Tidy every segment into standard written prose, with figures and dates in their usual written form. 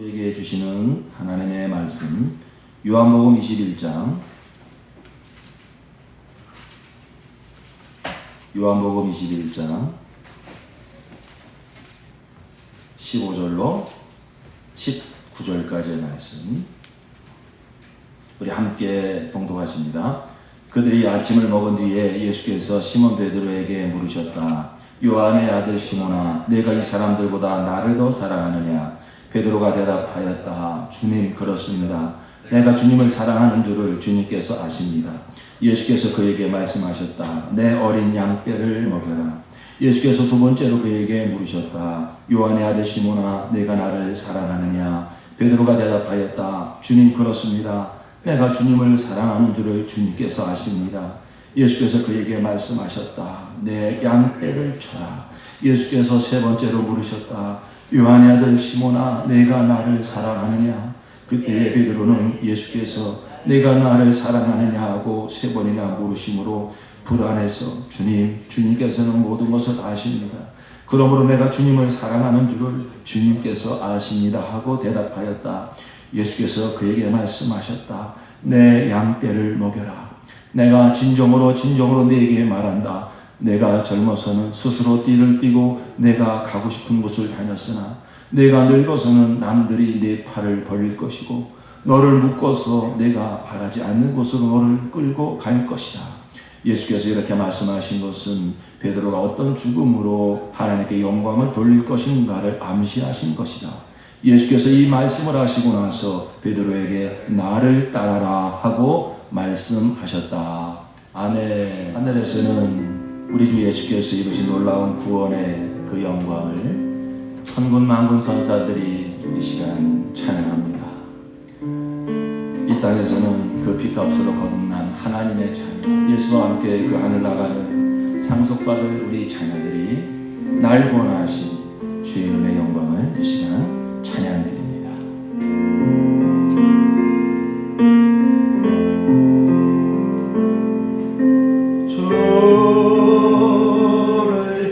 우리에게 주시는 하나님의 말씀 요한복음 21장 15절로 19절까지의 말씀 우리 함께 봉독하십니다. 그들이 아침을 먹은 뒤에 예수께서 시몬 베드로에게 물으셨다. 요한의 아들 시몬아, 내가 이 사람들보다 나를 더 사랑하느냐? 베드로가 대답하였다. 주님, 그렇습니다. 내가 주님을 사랑하는 줄을 주님께서 아십니다. 예수께서 그에게 말씀하셨다. 내 어린 양떼를 먹여라. 예수께서 두 번째로 그에게 물으셨다. 요한의 아들 시몬아, 내가 나를 사랑하느냐? 베드로가 대답하였다. 주님, 그렇습니다. 내가 주님을 사랑하는 줄을 주님께서 아십니다. 예수께서 그에게 말씀하셨다. 내 양떼를 쳐라. 예수께서 세 번째로 물으셨다. 요한의 아들 시몬아, 내가 나를 사랑하느냐? 그때 베드로는 예수께서 내가 나를 사랑하느냐 하고 세 번이나 물으심으로 불안해서 주님께서는 모든 것을 아십니다. 그러므로 내가 주님을 사랑하는 줄을 주님께서 아십니다 하고 대답하였다. 예수께서 그에게 말씀하셨다. 내 양떼를 먹여라. 내가 진정으로 네게 말한다. 내가 젊어서는 스스로 띠를 띠고 내가 가고 싶은 곳을 다녔으나 내가 늙어서는 남들이 내 팔을 벌릴 것이고 너를 묶어서 내가 바라지 않는 곳으로 너를 끌고 갈 것이다. 예수께서 이렇게 말씀하신 것은 베드로가 어떤 죽음으로 하나님께 영광을 돌릴 것인가를 암시하신 것이다. 예수께서 이 말씀을 하시고 나서 베드로에게 나를 따라라 하고 말씀하셨다. 아멘. 하늘에서는 우리 주 예수께서 이루신 놀라운 구원의 그 영광을 천군 만군 천사들이 이 시간 찬양합니다. 이 땅에서는 그 피값으로 거듭난 하나님의 자녀, 예수와 함께 그 하늘 나가는 상속받을 우리 자녀들이 날 구원하신 주의 은혜의 영광을 이 시간 찬양드립니다. 주를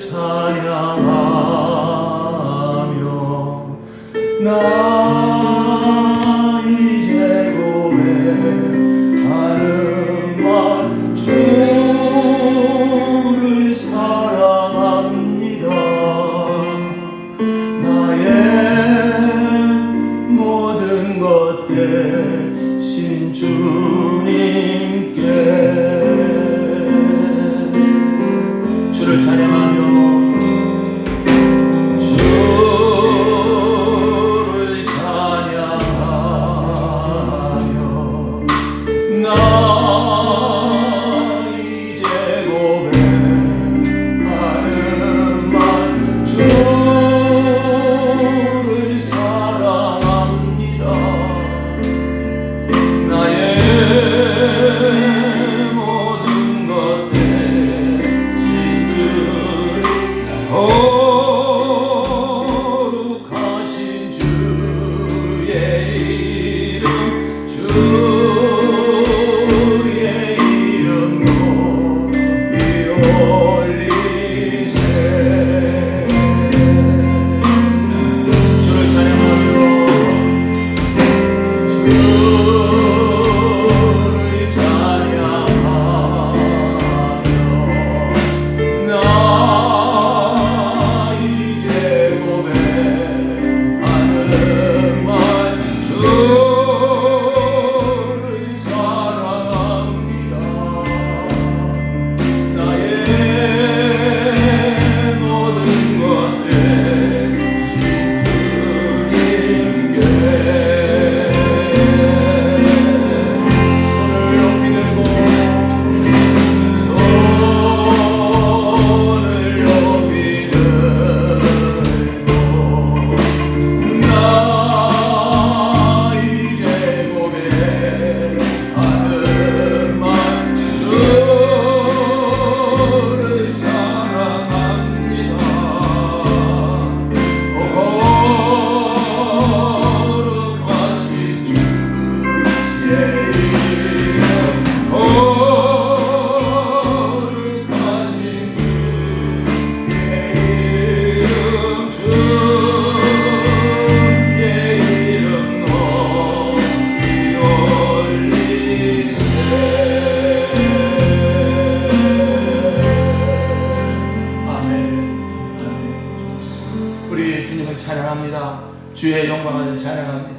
찬양하며 나 이제 고백하는 말 주를 사랑합니다. 나의 모든 것 대신 주님께 주를 찬양하며 주를 찬양하며 주의 영광을 찬양합니다.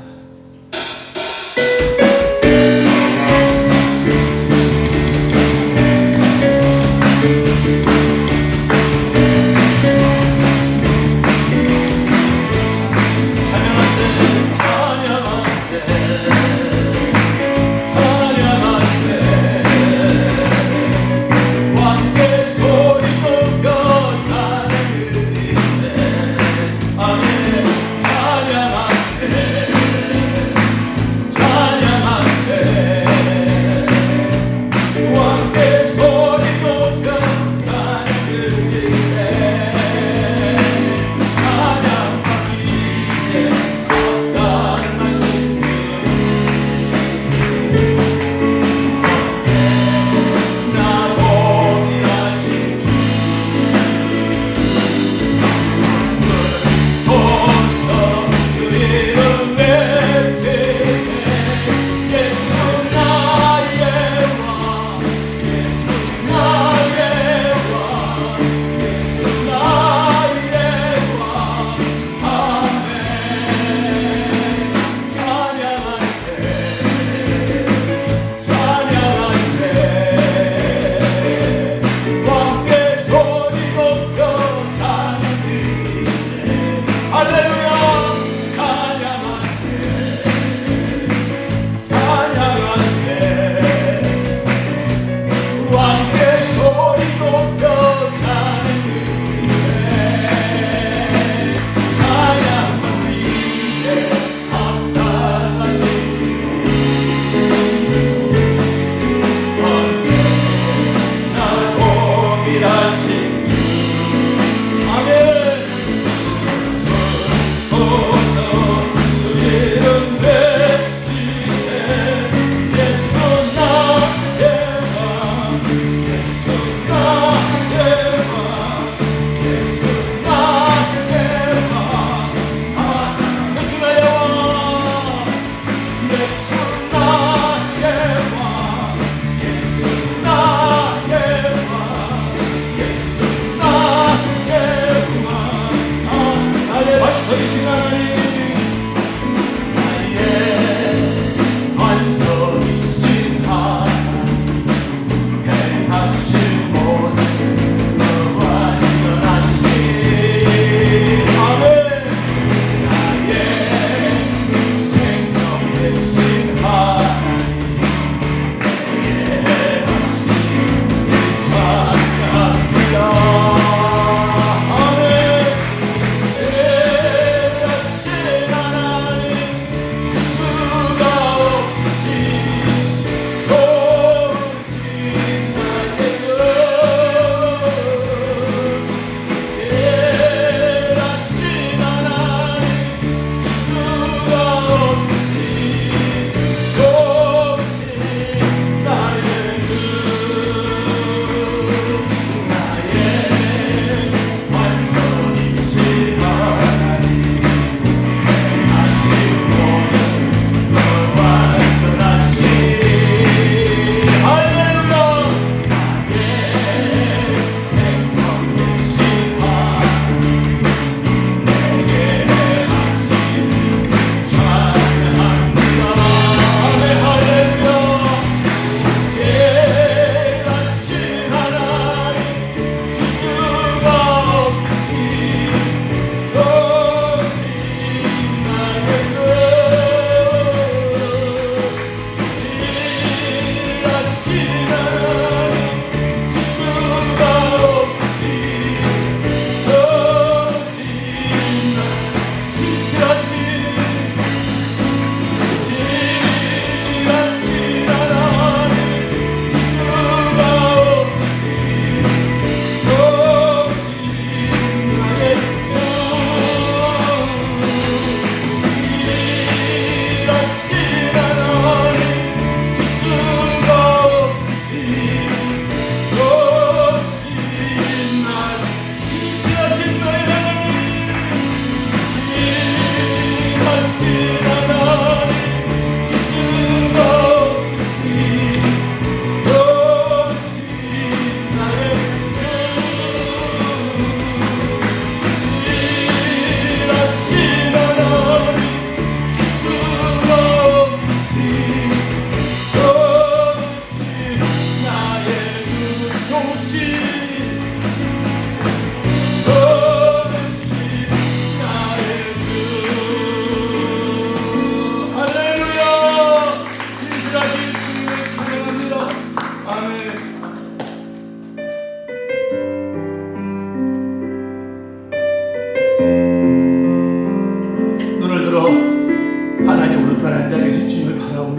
찬양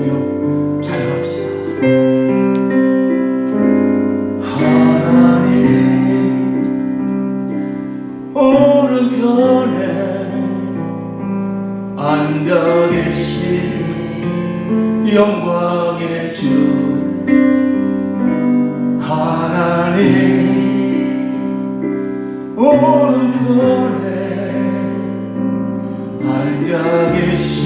부르며 찬양합시다. 하나님 오른편에 앉아 계신 영광의 주, 하나님 오른편에 앉아 계신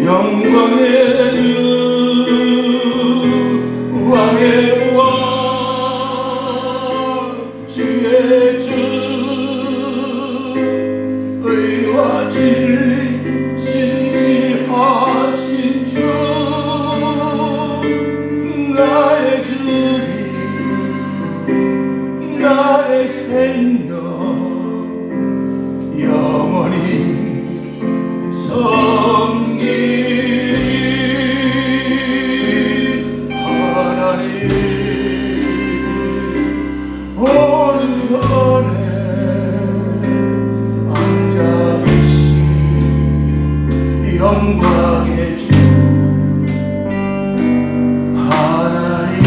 영광의 주, 왕의 왕 주의 주, 의와 진리 신실하신 주, 나의 주님, 나의 생명 영원히 섬기리. 하나님 오른편에 앉아 계신 영광의 주, 하나님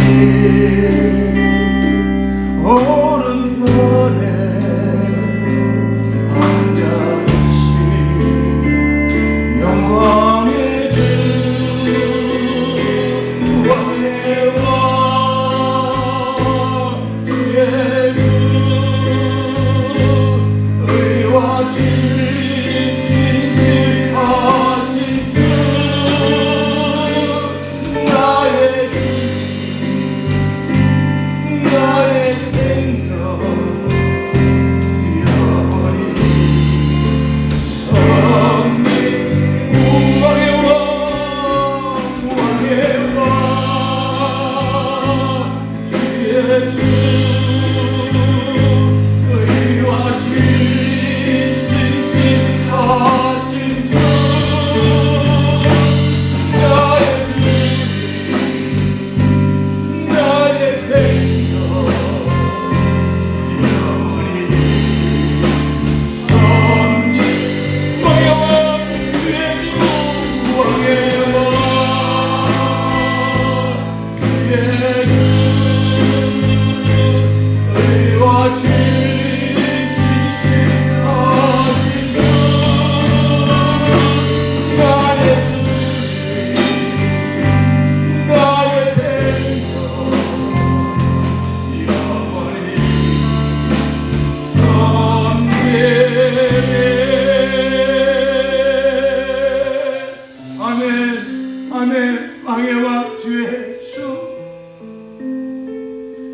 오른편에 앉아 계신 영광의 주, 왕의 왕 주의 주, 의와 진리 신실하신 주, 나의 주, 나의 생명 영원히 섬기. 왕의 왕, 왕의 왕 주의 주, 의와 진리 신실하신 주, 나의 주님, 나의 생명 영원히 섬기. 왕의 왕 주의 주, 왕의 왕 주의 주, 의와 진리 신실하신 주, 나의 주님, 나의 생명 영원히 섬기리. 아멘, 아멘. 왕의 왕 주의 주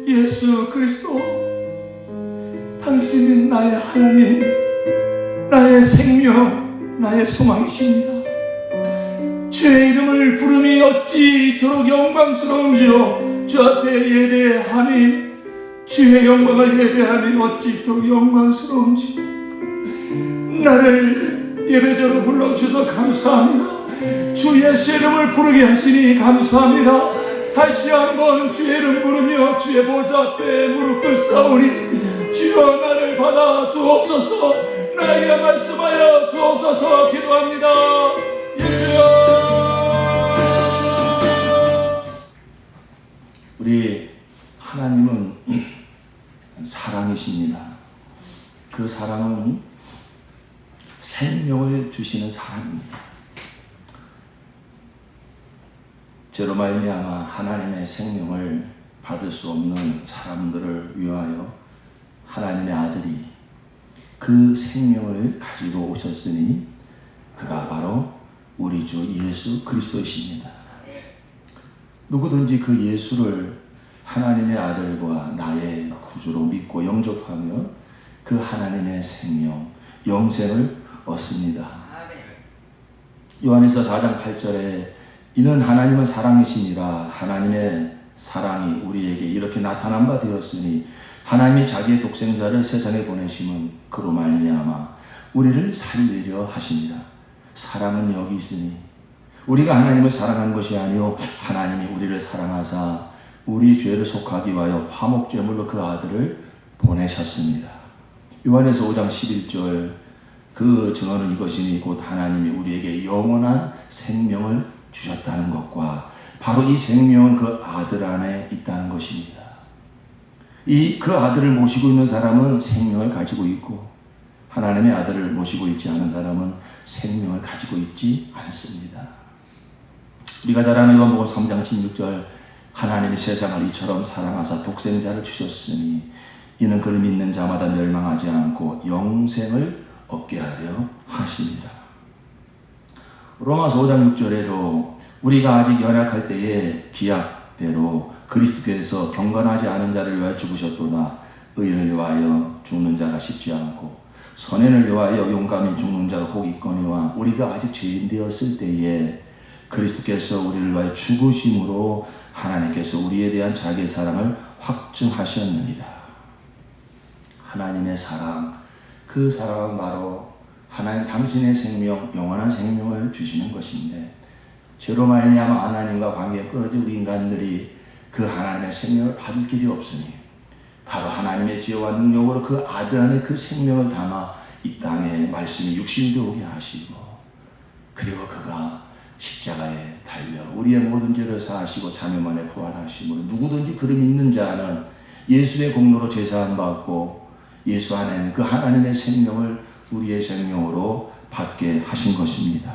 예수 그리스도, 당신은 나의 하나님, 나의 생명, 나의 소망이십니다. 주의 이름을 부름이 어찌 이토록 영광스러운지요. 주 앞에 예배함이, 주의 영광을 예배함이 어찌 이토록 영광스러운지. 나를 예배자로 불러주셔서 감사합니다. 주 예수 이름을 부르게 하시니 감사합니다. 다시 한번 주의 이름 부르며 주의 보좌 앞에 무릎 꿇사오니, 주여 나를 받아 주옵소서. 나에게 말씀하여 주옵소서. 기도합니다. 예수여. 우리 하나님은 사랑이십니다. 그 사랑은 생명을 주시는 사랑입니다. 죄로 말미암아 하나님의 생명을 받을 수 없는 사람들을 위하여 하나님의 아들이 그 생명을 가지고 오셨으니 그가 바로 우리 주 예수 그리스도이십니다. 누구든지 그 예수를 하나님의 아들과 나의 구주로 믿고 영접하며 그 하나님의 생명, 영생을 얻습니다. 요한에서 4장 8절에 이는 하나님은 사랑이시니라. 하나님의 사랑이 우리에게 이렇게 나타난 바 되었으니 하나님이 자기의 독생자를 세상에 보내심은 그로 말미암아 우리를 살리려 하십니다. 사랑은 여기 있으니 우리가 하나님을 사랑한 것이 아니요 하나님이 우리를 사랑하사 우리 죄를 속하기 위하여 화목제물로 그 아들을 보내셨습니다. 요한에서 5장 11절 그 증언은 이것이니 곧 하나님이 우리에게 영원한 생명을 주셨다는 것과 바로 이 생명은 그 아들 안에 있다는 것입니다. 그 아들을 모시고 있는 사람은 생명을 가지고 있고 하나님의 아들을 모시고 있지 않은 사람은 생명을 가지고 있지 않습니다. 우리가 잘 아는 요한복음 3장 16절 하나님이 세상을 이처럼 사랑하사 독생자를 주셨으니 이는 그를 믿는 자마다 멸망하지 않고 영생을 얻게 하려 하십니다. 로마서 5장 6절에도 우리가 아직 연약할 때에 기약대로 그리스도께서 경건하지 않은 자를 위하여 죽으셨도다. 의인을 위하여 죽는 자가 쉽지 않고 선인을 위하여 용감히 죽는 자가 혹 있거니와 우리가 아직 죄인 되었을 때에 그리스도께서 우리를 위하여 죽으심으로 하나님께서 우리에 대한 자기의 사랑을 확증하셨느니라. 하나님의 사랑, 그 사랑은 바로 하나님 당신의 생명, 영원한 생명을 주시는 것인데 죄로 말미암아 하나님과 관계가 끊어진 우리 인간들이 그 하나님의 생명을 받을 길이 없으니 바로 하나님의 지혜와 능력으로 그 아들 안에 그 생명을 담아 이 땅에 말씀이 육신이 오게 하시고 그리고 그가 십자가에 달려 우리의 모든 죄를 사하시고 3일 만에 부활하심으로 누구든지 그를 믿는 자는 예수의 공로로 제사함 받고 예수 안에는 그 하나님의 생명을 우리의 생명으로 받게 하신 것입니다.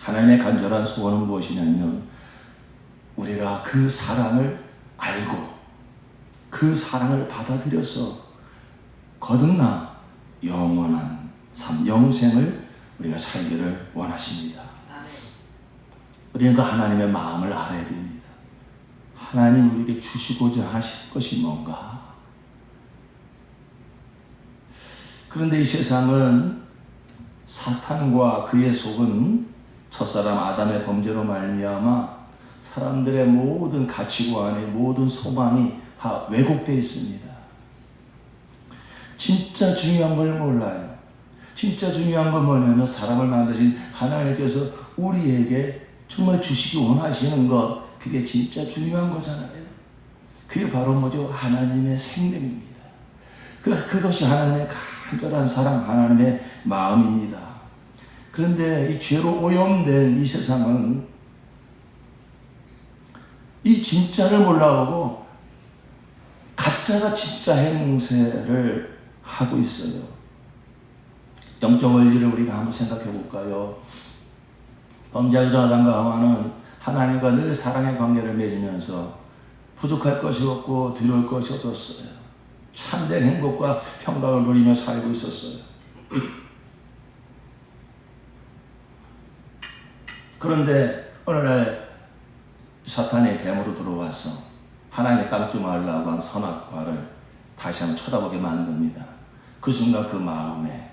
하나님의 간절한 소원은 무엇이냐면 우리가 그 사랑을 알고 그 사랑을 받아들여서 거듭나 영원한 삶, 영생을 우리가 살기를 원하십니다. 우리는 그 하나님의 마음을 알아야 됩니다. 하나님 우리에게 주시고자 하실 것이 뭔가? 그런데 이 세상은 사탄과 그의 속은 첫사람 아담의 범죄로 말미암아 사람들의 모든 가치관의 모든 소망이 다 왜곡되어 있습니다. 진짜 중요한 걸 몰라요. 진짜 중요한 건 뭐냐면 사람을 만드신 하나님께서 우리에게 정말 주시기 원하시는 것, 그게 진짜 중요한 거잖아요. 그게 바로 뭐죠? 하나님의 생명입니다. 그것이 하나님의 간절한 사랑, 하나님의 마음입니다. 그런데 이 죄로 오염된 이 세상은 이 진짜를 몰라보고 가짜가 진짜 행세를 하고 있어요. 영적 원리를 우리가 한번 생각해 볼까요? 범죄자 아담과 하와는 하나님과 늘 사랑의 관계를 맺으면서 부족할 것이 없고 두려울 것이 없었어요. 참된 행복과 평강을 누리며 살고 있었어요. 그런데 어느 날 사탄이 뱀으로 들어와서 하나님의 깜짝말라고 한 선악과를 다시 한번 쳐다보게 만듭니다. 그 순간 그 마음에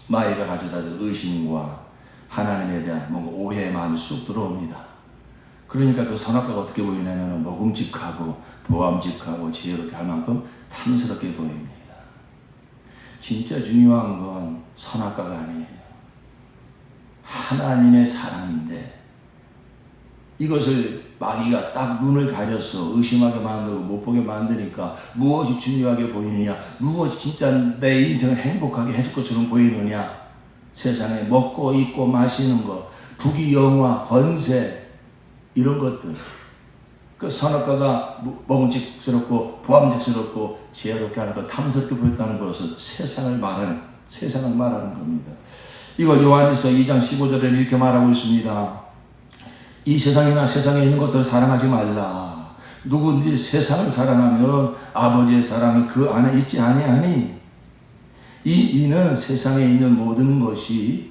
마귀가 가져다 준 의심과 하나님에 대한 뭔가 오해의 마음이 쑥 들어옵니다. 그러니까 그 선악과가 어떻게 보이냐면 먹음직하고 보암직하고 지혜롭게 할 만큼 탐스럽게 보입니다. 진짜 중요한 건 선악과가 아니에요. 하나님의 사랑인데 이것을 마귀가 딱 눈을 가려서 의심하게 만들고 못 보게 만드니까 무엇이 중요하게 보이느냐, 무엇이 진짜 내 인생을 행복하게 해줄 것처럼 보이느냐, 세상에 먹고 입고 마시는 것, 부귀 영화 권세 이런 것들, 그 선악과가 먹음직스럽고 보암직스럽고 지혜롭게 하는 것, 탐스럽게 보였다는 것은 세상을 말하는 겁니다. 이걸 요한일서 2장 15절에 이렇게 말하고 있습니다. 이 세상이나 세상에 있는 것들을 사랑하지 말라. 누구든지 세상을 사랑하면 아버지의 사랑이 그 안에 있지 아니하니. 이는 세상에 있는 모든 것이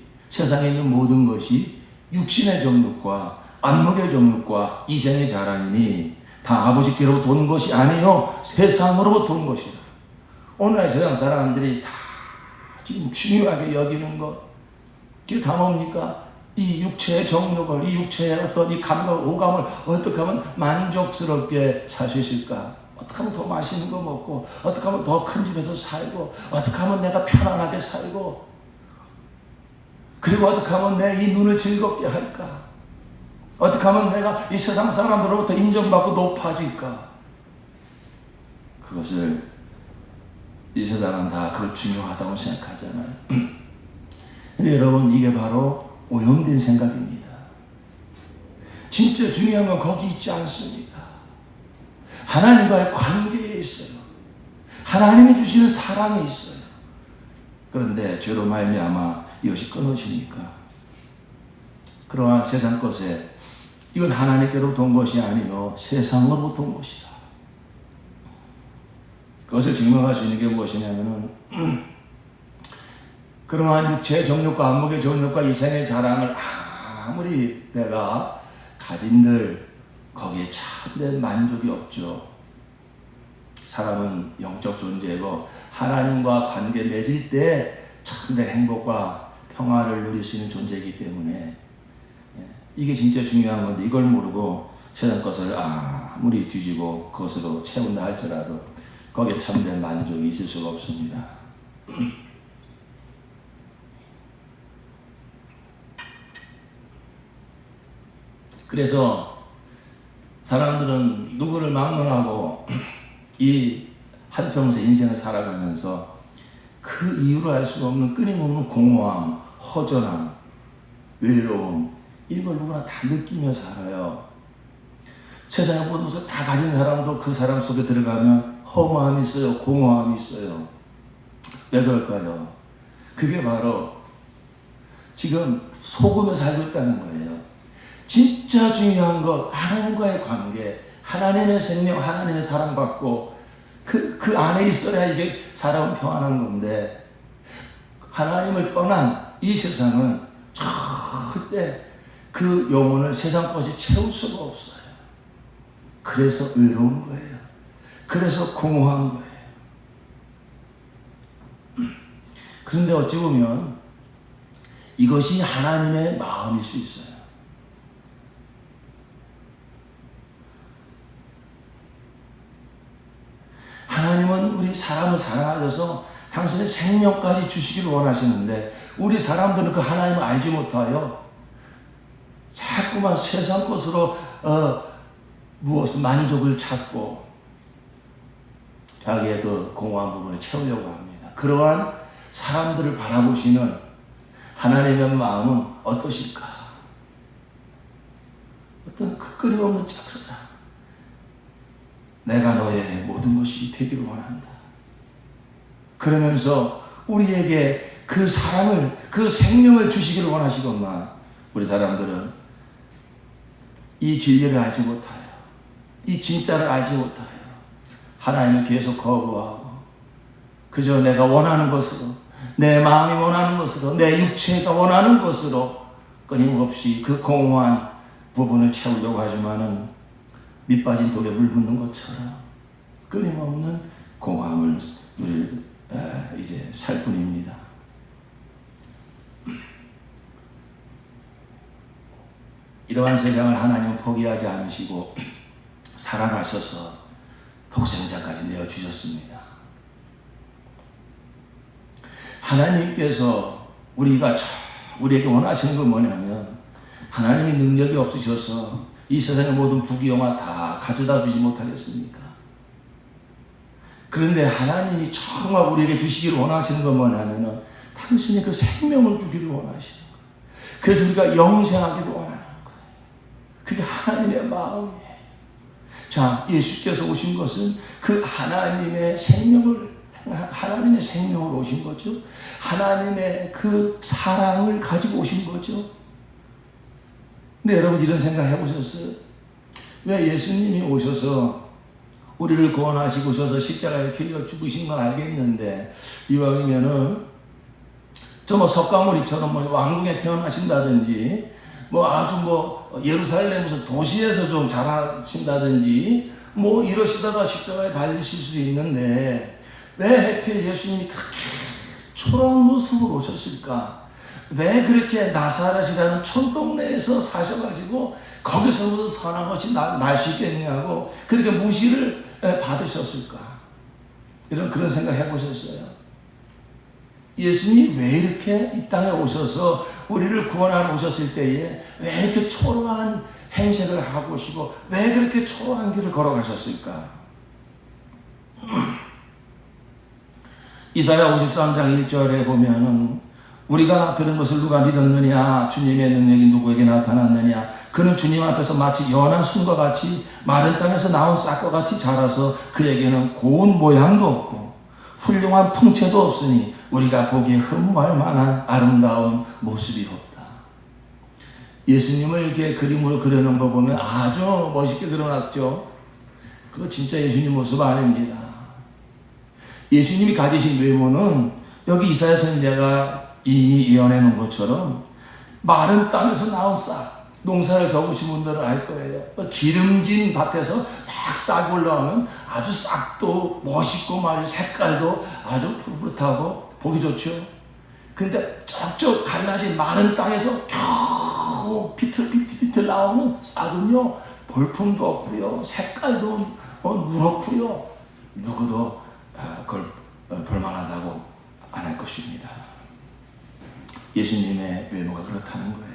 육신의 정욕과 안목의 정욕과 이생의 자랑이니 다 아버지께로부터 온 것이 아니요 세상으로부터 온 것이다. 오늘날 세상 사람들이 다 지금 중요하게 여기는 것, 그게 다 뭡니까? 이 육체의 정욕을, 이 육체의 어떤 이 감각, 오감을 어떻게 하면 만족스럽게 살 수 있을까? 어떻게 하면 더 맛있는 거 먹고, 어떻게 하면 더 큰 집에서 살고, 어떻게 하면 내가 편안하게 살고, 그리고 어떻게 하면 내 이 눈을 즐겁게 할까? 어떻게 하면 내가 이 세상 사람들로부터 인정받고 높아질까? 그것을 이 세상은 다 그걸 중요하다고 생각하잖아요. 근데 여러분, 이게 바로 오염된 생각입니다. 진짜 중요한 건 거기 있지 않습니다. 하나님과의 관계에 있어요. 하나님이 주시는 사랑에 있어요. 그런데 죄로 말미암아 이것이 끊어지니까 그러한 세상 것에 이건 하나님께로부터 온 것이 아니요 세상으로부터 온 것이다. 그것을 증명할 수 있는 게 무엇이냐면은 그러한 육체의 정욕과 안목의 정욕과 이생의 자랑을 아무리 내가 가진들 거기에 참된 만족이 없죠. 사람은 영적 존재고 하나님과 관계 맺을 때 참된 행복과 평화를 누릴 수 있는 존재이기 때문에 이게 진짜 중요한 건데 이걸 모르고 세상 것을 아무리 뒤지고 그것으로 채운다 할지라도 거기에 참된 만족이 있을 수가 없습니다. 그래서 사람들은 누구를 막론하고 이 한평생 인생을 살아가면서 그 이유로 알 수 없는 끊임없는 공허함, 허전함, 외로움 이런 걸 누구나 다 느끼며 살아요. 세상의 모든 것을 다 가진 사람도 그 사람 속에 들어가면 허무함이 있어요. 공허함이 있어요. 왜 그럴까요? 그게 바로 지금 속으로 살고 있다는 거예요. 진짜 중요한 것, 하나님과의 관계, 하나님의 생명, 하나님의 사랑받고 그 안에 있어야 이게 사람은 평안한 건데 하나님을 떠난 이 세상은 절대 그 영혼을 세상 것이 채울 수가 없어요. 그래서 외로운 거예요. 그래서 공허한 거예요. 그런데 어찌 보면 이것이 하나님의 마음일 수 있어요. 하나님은 우리 사람을 사랑하셔서 당신의 생명까지 주시기를 원하시는데 우리 사람들은 그 하나님을 알지 못하여 자꾸만 세상 것으로 무엇을 만족을 찾고 자기의 그 공허한 부분을 채우려고 합니다. 그러한 사람들을 바라보시는 하나님의 마음은 어떠실까? 어떤 그 끊임없는 짝사랑. 내가 너의 모든 것이 되기를 원한다. 그러면서 우리에게 그 사랑을, 그 생명을 주시기를 원하시건만 우리 사람들은 이 진리를 알지 못하여, 이 진짜를 알지 못하여 하나님을 계속 거부하고 그저 내가 원하는 것으로, 내 마음이 원하는 것으로, 내 육체가 원하는 것으로 끊임없이 그 공허한 부분을 채우려고 하지만은 밑 빠진 독에 물 붓는 것처럼 끊임없는 공허함을 누릴 이제 살 뿐입니다. 이러한 세상을 하나님은 포기하지 않으시고 사랑하셔서 독생자까지 내어주셨습니다. 하나님께서 우리에게 원하시는 건 뭐냐면 하나님이 능력이 없으셔서 이 세상의 모든 부귀영화 다 가져다 주지 못하겠습니까? 그런데 하나님이 정말 우리에게 주시기를 원하시는 건 뭐냐면은 당신이 그 생명을 주기를 원하시는 거예요. 그래서 우리가 영생하기를 원하는 거예요. 그게 하나님의 마음이에요. 자, 예수께서 오신 것은 그 하나님의 생명으로 오신 거죠. 하나님의 그 사랑을 가지고 오신 거죠. 근데 여러분 이런 생각 해보셨어요? 왜 예수님이 오셔서 우리를 구원하시고 오셔서 십자가에 피려 죽으신 건 알겠는데 이왕이면은 저 석가모니처럼 왕궁에 태어나신다든지 아주 예루살렘 무슨 도시에서 좀 자라신다든지 이러시다가 십자가에 달리실 수 있는데 왜 하필 예수님이 그렇게 초라한 모습으로 오셨을까? 왜 그렇게 나사렛이라는 촌동네에서 사셔가지고 거기서 무슨 선한 것이 날 수 있겠냐고 그렇게 무시를 받으셨을까? 그런 생각 해보셨어요? 예수님이 왜 이렇게 이 땅에 오셔서 우리를 구원하러 오셨을 때에 왜 이렇게 초라한 행색을 하고 오시고 왜 그렇게 초라한 길을 걸어가셨을까? 이사야 53장 1절에 보면은 우리가 들은 것을 누가 믿었느냐? 주님의 능력이 누구에게 나타났느냐? 그는 주님 앞에서 마치 연한 순과 같이 마른 땅에서 나온 싹과 같이 자라서 그에게는 고운 모양도 없고 훌륭한 풍채도 없으니 우리가 보기에 흠모할 만한 아름다운 모습이 없다. 예수님을 이렇게 그림으로 그려놓은 거 보면 아주 멋있게 그려놨죠. 그거 진짜 예수님 모습 아닙니다. 예수님이 가지신 외모는 여기 이사야 선지자가 이미 예언해 놓은 것처럼 마른 땅에서 나온 싹, 농사를 적으신 분들은 알 거예요. 기름진 밭에서 막 싹 올라오는 아주 싹도 멋있고 말이에요. 색깔도 아주 푸릇푸릇하고 보기 좋죠. 근데 쩍쩍 갈라진 마른 땅에서 겨우 비틀비틀 나오는 싹은요, 볼품도 없고요, 색깔도 누렇고요, 누구도 그걸 볼만하다고 안 할 것입니다. 예수님의 외모가 그렇다는 거예요.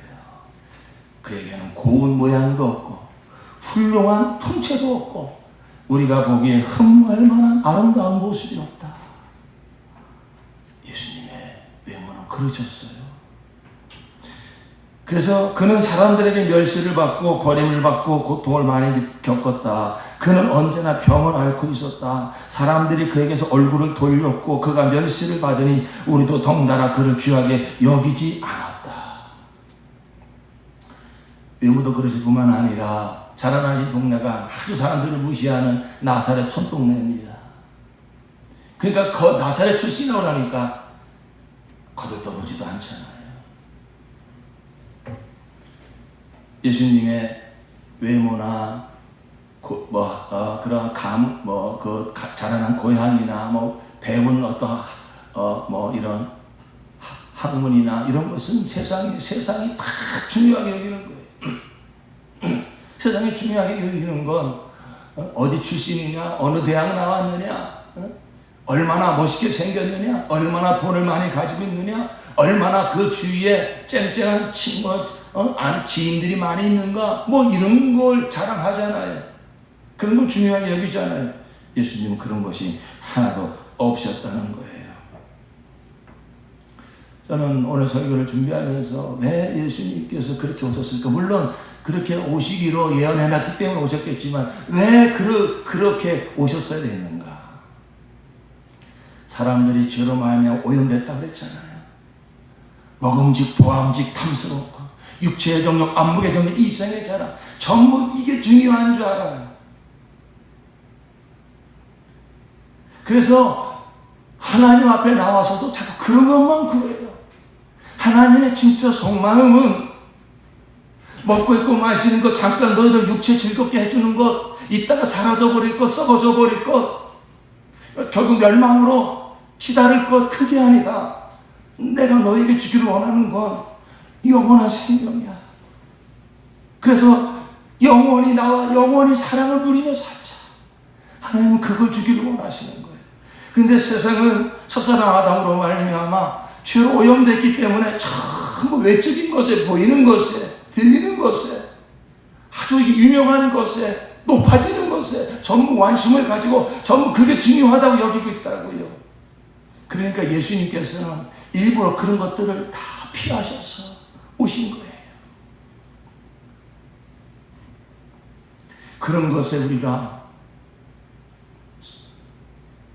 그에게는 고운 모양도 없고 훌륭한 풍채도 없고 우리가 보기에 흠모할 만한 아름다운 모습이 없다. 예수님의 외모는 그러셨어요. 그래서 그는 사람들에게 멸시를 받고 버림을 받고 고통을 많이 겪었다. 그는 언제나 병을 앓고 있었다. 사람들이 그에게서 얼굴을 돌렸고 그가 멸시를 받으니 우리도 덩달아 그를 귀하게 여기지 않았다. 외모도 그러실 뿐만 아니라 자라나신 동네가 아주 사람들을 무시하는 나사렛 촌동네입니다. 그러니까 나사렛 출신이라고 하니까 거들떠보지도 않잖아요. 예수님의 외모나 그런 자라난 고향이나 배운 이런 학문이나 이런 것은 세상이 다 중요하게 여기는 거예요. 세상이 중요하게 여기는 건 어디 출신이냐, 어느 대학 나왔느냐, 얼마나 멋있게 생겼느냐, 얼마나 돈을 많이 가지고 있느냐, 얼마나 그 주위에 쨍쨍한 지인들이 많이 있는가, 이런 걸 자랑하잖아요. 그런 걸 중요하게 여기잖아요. 예수님은 그런 것이 하나도 없었다는 거예요. 저는 오늘 설교를 준비하면서 왜 예수님께서 그렇게 오셨을까? 물론 그렇게 오시기로 예언해놨기 때문에 오셨겠지만 왜 그렇게 오셨어야 되는가? 사람들이 죄로 말하며 오염됐다고 그랬잖아요. 먹음직, 보암직, 탐스럽고 육체의 정욕, 안목의 정욕, 이생의 자랑, 전부 이게 중요한 줄 알아요. 그래서 하나님 앞에 나와서도 자꾸 그런 것만 구해요. 하나님의 진짜 속마음은 먹고 있고 마시는 것, 잠깐 너희들 육체 즐겁게 해주는 것, 이따가 사라져버릴 것, 썩어져 버릴 것, 결국 멸망으로 치달을 것, 그게 아니다. 내가 너에게 주기를 원하는 건 영원한 생명이야. 그래서 영원히 나와 영원히 사랑을 누리며 살자. 하나님은 그걸 주기를 원하시는 거예요. 근데 세상은 첫사랑 아담으로 말미암아 죄로 오염됐기 때문에 전부 외적인 것에, 보이는 것에, 들리는 것에, 아주 유명한 것에, 높아지는 것에 전부 관심을 가지고 전부 그게 중요하다고 여기고 있다고요. 그러니까 예수님께서는 일부러 그런 것들을 다 피하셔서 오신 거예요. 그런 것에 우리가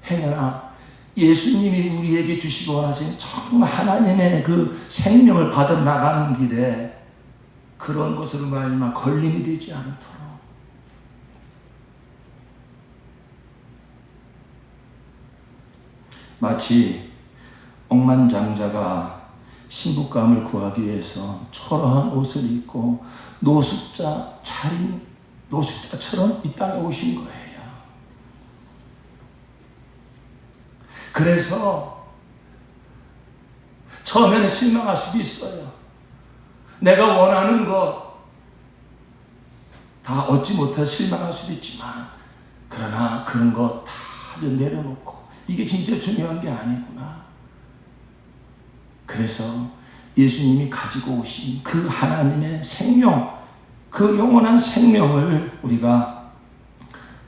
행여나 예수님이 우리에게 주시고 원하신 정말 하나님의 그 생명을 받아 나가는 길에 그런 것으로 말미암아 걸림이 되지 않도록 마치 억만장자가 신부감을 구하기 위해서 초라한 옷을 입고 노숙자처럼 이 땅에 오신 거예요. 그래서 처음에는 실망할 수도 있어요. 내가 원하는 것 다 얻지 못해 실망할 수도 있지만, 그러나 그런 거 다 내려놓고 이게 진짜 중요한 게 아니구나. 그래서 예수님이 가지고 오신 그 하나님의 생명, 그 영원한 생명을 우리가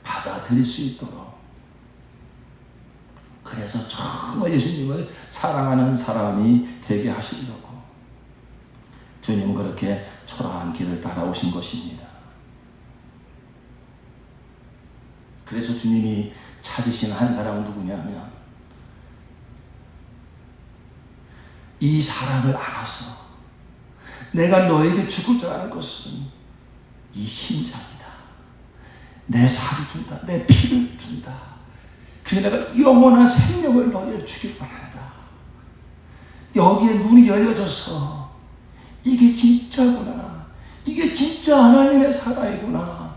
받아들일 수 있도록 그래서 정말 예수님을 사랑하는 사람이 되게 하시려고 주님은 그렇게 초라한 길을 따라오신 것입니다. 그래서 주님이 찾으신 한 사람은 누구냐면 이 사랑을 알아서 내가 너에게 주고자 하는 것은 이 심장이다. 내 살을 준다. 내 피를 준다. 그래서 내가 영원한 생명을 너에게 주길 바란다. 여기에 눈이 열려져서 이게 진짜구나. 이게 진짜 하나님의 사랑이구나.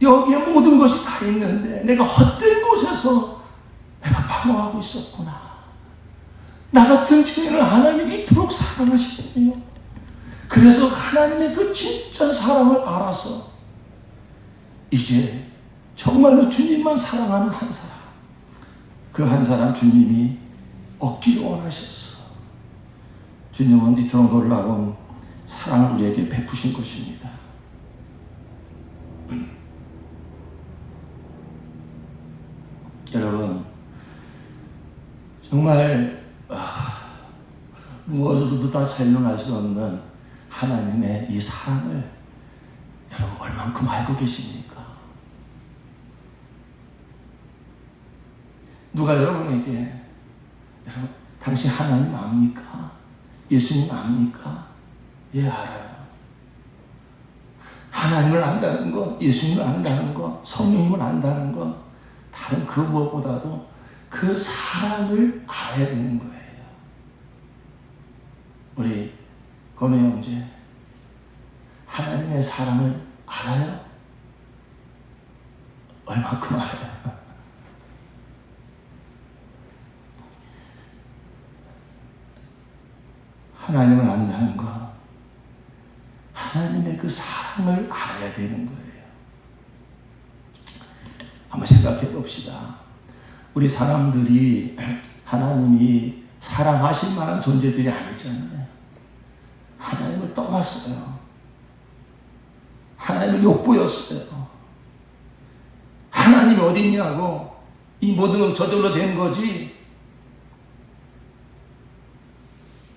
여기에 모든 것이 다 있는데 내가 헛된 곳에서 내가 방황하고 있었구나. 나 같은 죄인을 하나님이 이토록 사랑하시군요. 그래서 하나님의 그 진짜 사랑을 알아서 이제 정말로 주님만 사랑하는 한 사람, 그 한 사람 주님이 얻기를 원하셨어. 주님은 이토록 놀라운 사랑을 우리에게 베푸신 것입니다. 여러분, 정말 무엇으로도 다 설명할 수 없는 하나님의 이 사랑을 여러분 얼만큼 알고 계십니까? 누가 여러분에게 여러분 당신 하나님 압니까? 예수님 압니까? 예, 알아요. 하나님을 안다는 것, 예수님을 안다는 것, 성령님을 안다는 것, 다른 그 무엇보다도 그 사랑을 알아야 되는 거예요. 우리 건우 형제, 하나님의 사랑을 알아요? 얼마큼 알아요? 하나님을 안다는 것, 하나님의 그 사랑을 알아야 되는 거예요. 한번 생각해 봅시다. 우리 사람들이 하나님이 사랑하실 만한 존재들이 아니잖아요. 하나님을 떠났어요. 하나님을 욕보였어요. 하나님이 어디 있냐고, 이 모든 건 저절로 된 거지.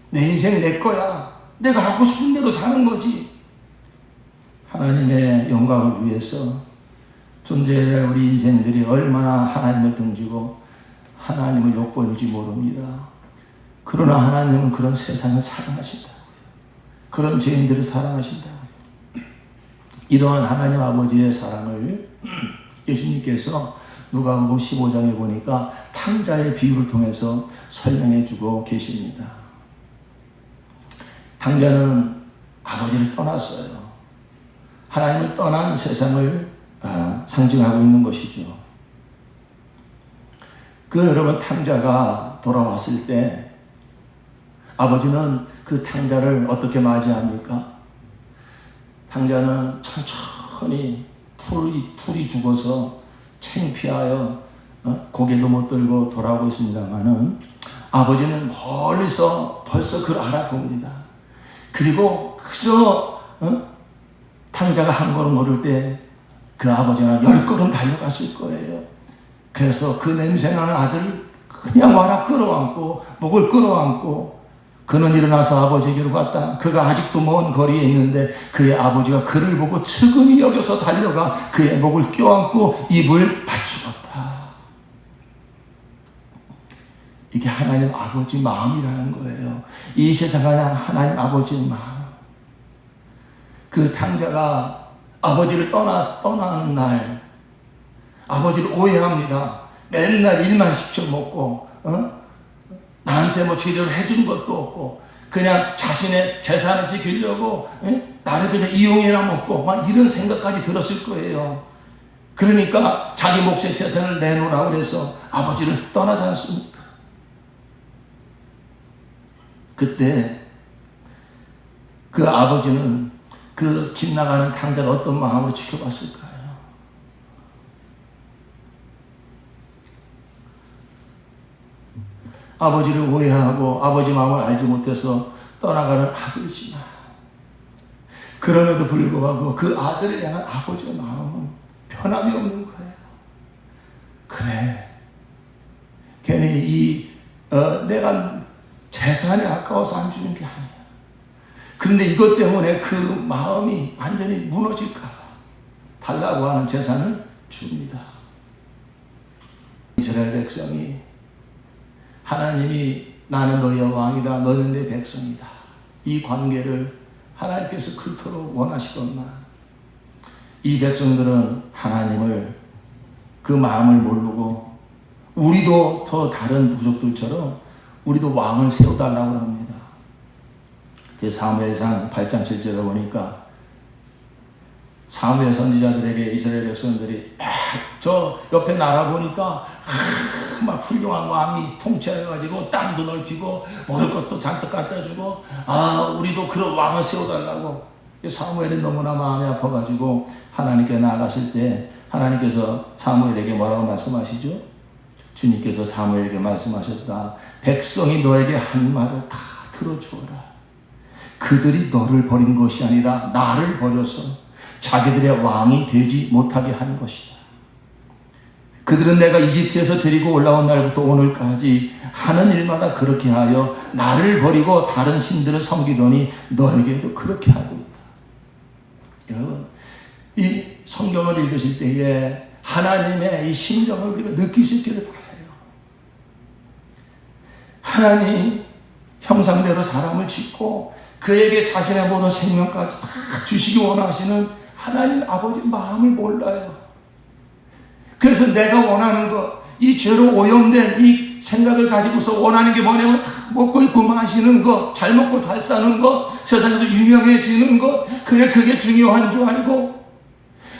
내 인생 내 거야. 내가 하고 싶은 대로 사는 거지. 하나님의 영광을 위해서 존재할 우리 인생들이 얼마나 하나님을 등지고 하나님을 욕보는지 모릅니다. 그러나 하나님은 그런 세상을 사랑하신다고요. 그런 죄인들을 사랑하신다고요. 이러한 하나님 아버지의 사랑을 예수님께서 누가복음 15장에 보니까 탕자의 비유를 통해서 설명해 주고 계십니다. 탕자는 아버지를 떠났어요. 하나님을 떠난 세상을 상징하고 있는 것이죠. 여러분, 탕자가 돌아왔을 때 아버지는 그 탕자를 어떻게 맞이합니까? 탕자는 천천히 풀이 죽어서 창피하여 고개도 못 들고 돌아오고 있습니다만은 아버지는 멀리서 벌써 그를 알아봅니다. 그리고 그저 탕자가 한 걸음 걸을 때 그 아버지는 10걸음 달려갔을 거예요. 그래서 그 냄새나는 아들을 그냥 와라 끌어안고 목을 끌어안고 그는 일어나서 아버지에게로 갔다. 그가 아직도 먼 거리에 있는데 그의 아버지가 그를 보고 측은히 여겨서 달려가 그의 목을 껴안고 입을 맞추었다. 이게 하나님 아버지 마음이라는 거예요. 이 세상에 하나님 아버지 마음. 그 탕자가 아버지를 떠나는 날 아버지를 오해합니다. 맨날 일만 시켜 먹고 나한테 뭐 제대로 해준 것도 없고 그냥 자신의 재산을 지키려고 나를 그냥 이용해나 먹고 막 이런 생각까지 들었을 거예요. 그러니까 자기 몫의 재산을 내놓으라고 해서 아버지를 떠나지 않습니까? 그때 그 아버지는 그 집 나가는 탕자를 어떤 마음으로 지켜봤을까요? 아버지를 오해하고 아버지 마음을 알지 못해서 떠나가는 아들이지만 그럼에도 불구하고 그 아들을 향한 아버지의 마음은 변함이 없는 거예요. 그래, 괜히 내가 재산이 아까워서 안 주는 게 아니야. 그런데 이것 때문에 그 마음이 완전히 무너질까 봐 달라고 하는 재산을 줍니다. 이스라엘 백성이 하나님이 나는 너의 왕이다, 너는 내 백성이다, 이 관계를 하나님께서 그토록 원하시건만 이 백성들은 하나님을 그 마음을 모르고 우리도 더 다른 부족들처럼 우리도 왕을 세워달라고 합니다. 사무엘상 8장 7절에 보니까 사무엘 선지자들에게 이스라엘 백성들이 저 옆에 나라 보니까 막 훌륭한 왕이 통치해가지고 땅도 넓히고 먹을 것도 잔뜩 갖다 주고 우리도 그런 왕을 세워달라고. 사무엘이 너무나 마음이 아파가지고 하나님께 나아가실 때 하나님께서 사무엘에게 뭐라고 말씀하시죠? 주님께서 사무엘에게 말씀하셨다. 백성이 너에게 한 말을 다 들어주어라. 그들이 너를 버린 것이 아니라 나를 버려서 자기들의 왕이 되지 못하게 한 것이다. 그들은 내가 이집트에서 데리고 올라온 날부터 오늘까지 하는 일마다 그렇게 하여 나를 버리고 다른 신들을 섬기더니 너에게도 그렇게 하고 있다. 여러분, 이 성경을 읽으실 때에 하나님의 이 심정을 우리가 느낄 수 있기를 바라요. 하나님 형상대로 사람을 짓고 그에게 자신의 모든 생명까지 다 주시기 원하시는 하나님 아버지 마음을 몰라요. 그래서 내가 원하는 것, 이 죄로 오염된 이 생각을 가지고서 원하는 게 뭐냐면 다 먹고 입고 마시는 것, 잘 먹고 잘 사는 것, 세상에서 유명해지는 것, 그냥 그게 중요한 줄 알고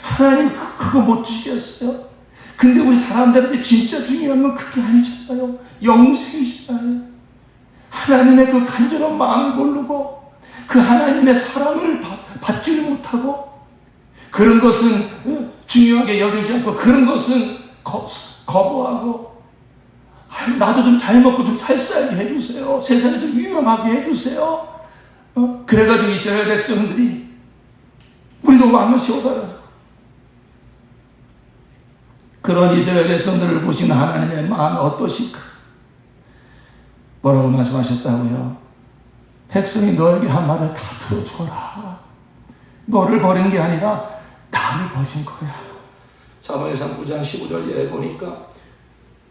하나님 그거 못 주겠어요. 근데 우리 사람들한테 진짜 중요한 건 그게 아니잖아요. 영생이잖아요. 하나님의 그 간절한 마음을 모르고 그 하나님의 사랑을 받지를 못하고 그런 것은 중요하게 여기지 않고 그런 것은 거부하고 나도 좀 잘 먹고 좀 잘 살게 해주세요. 세상에 좀 유명하게 해주세요. 그래가지고 이스라엘 백성들이 우리도 왕을 세워달라. 그런 이스라엘 백성들을 보시는 하나님의 마음이 어떠실까? 뭐라고 말씀하셨다고요? 백성이 너에게 한 말을 다 들어주거라. 너를 버린 게 아니라 나를 버린 거야. 사무엘상 9장 15절에 보니까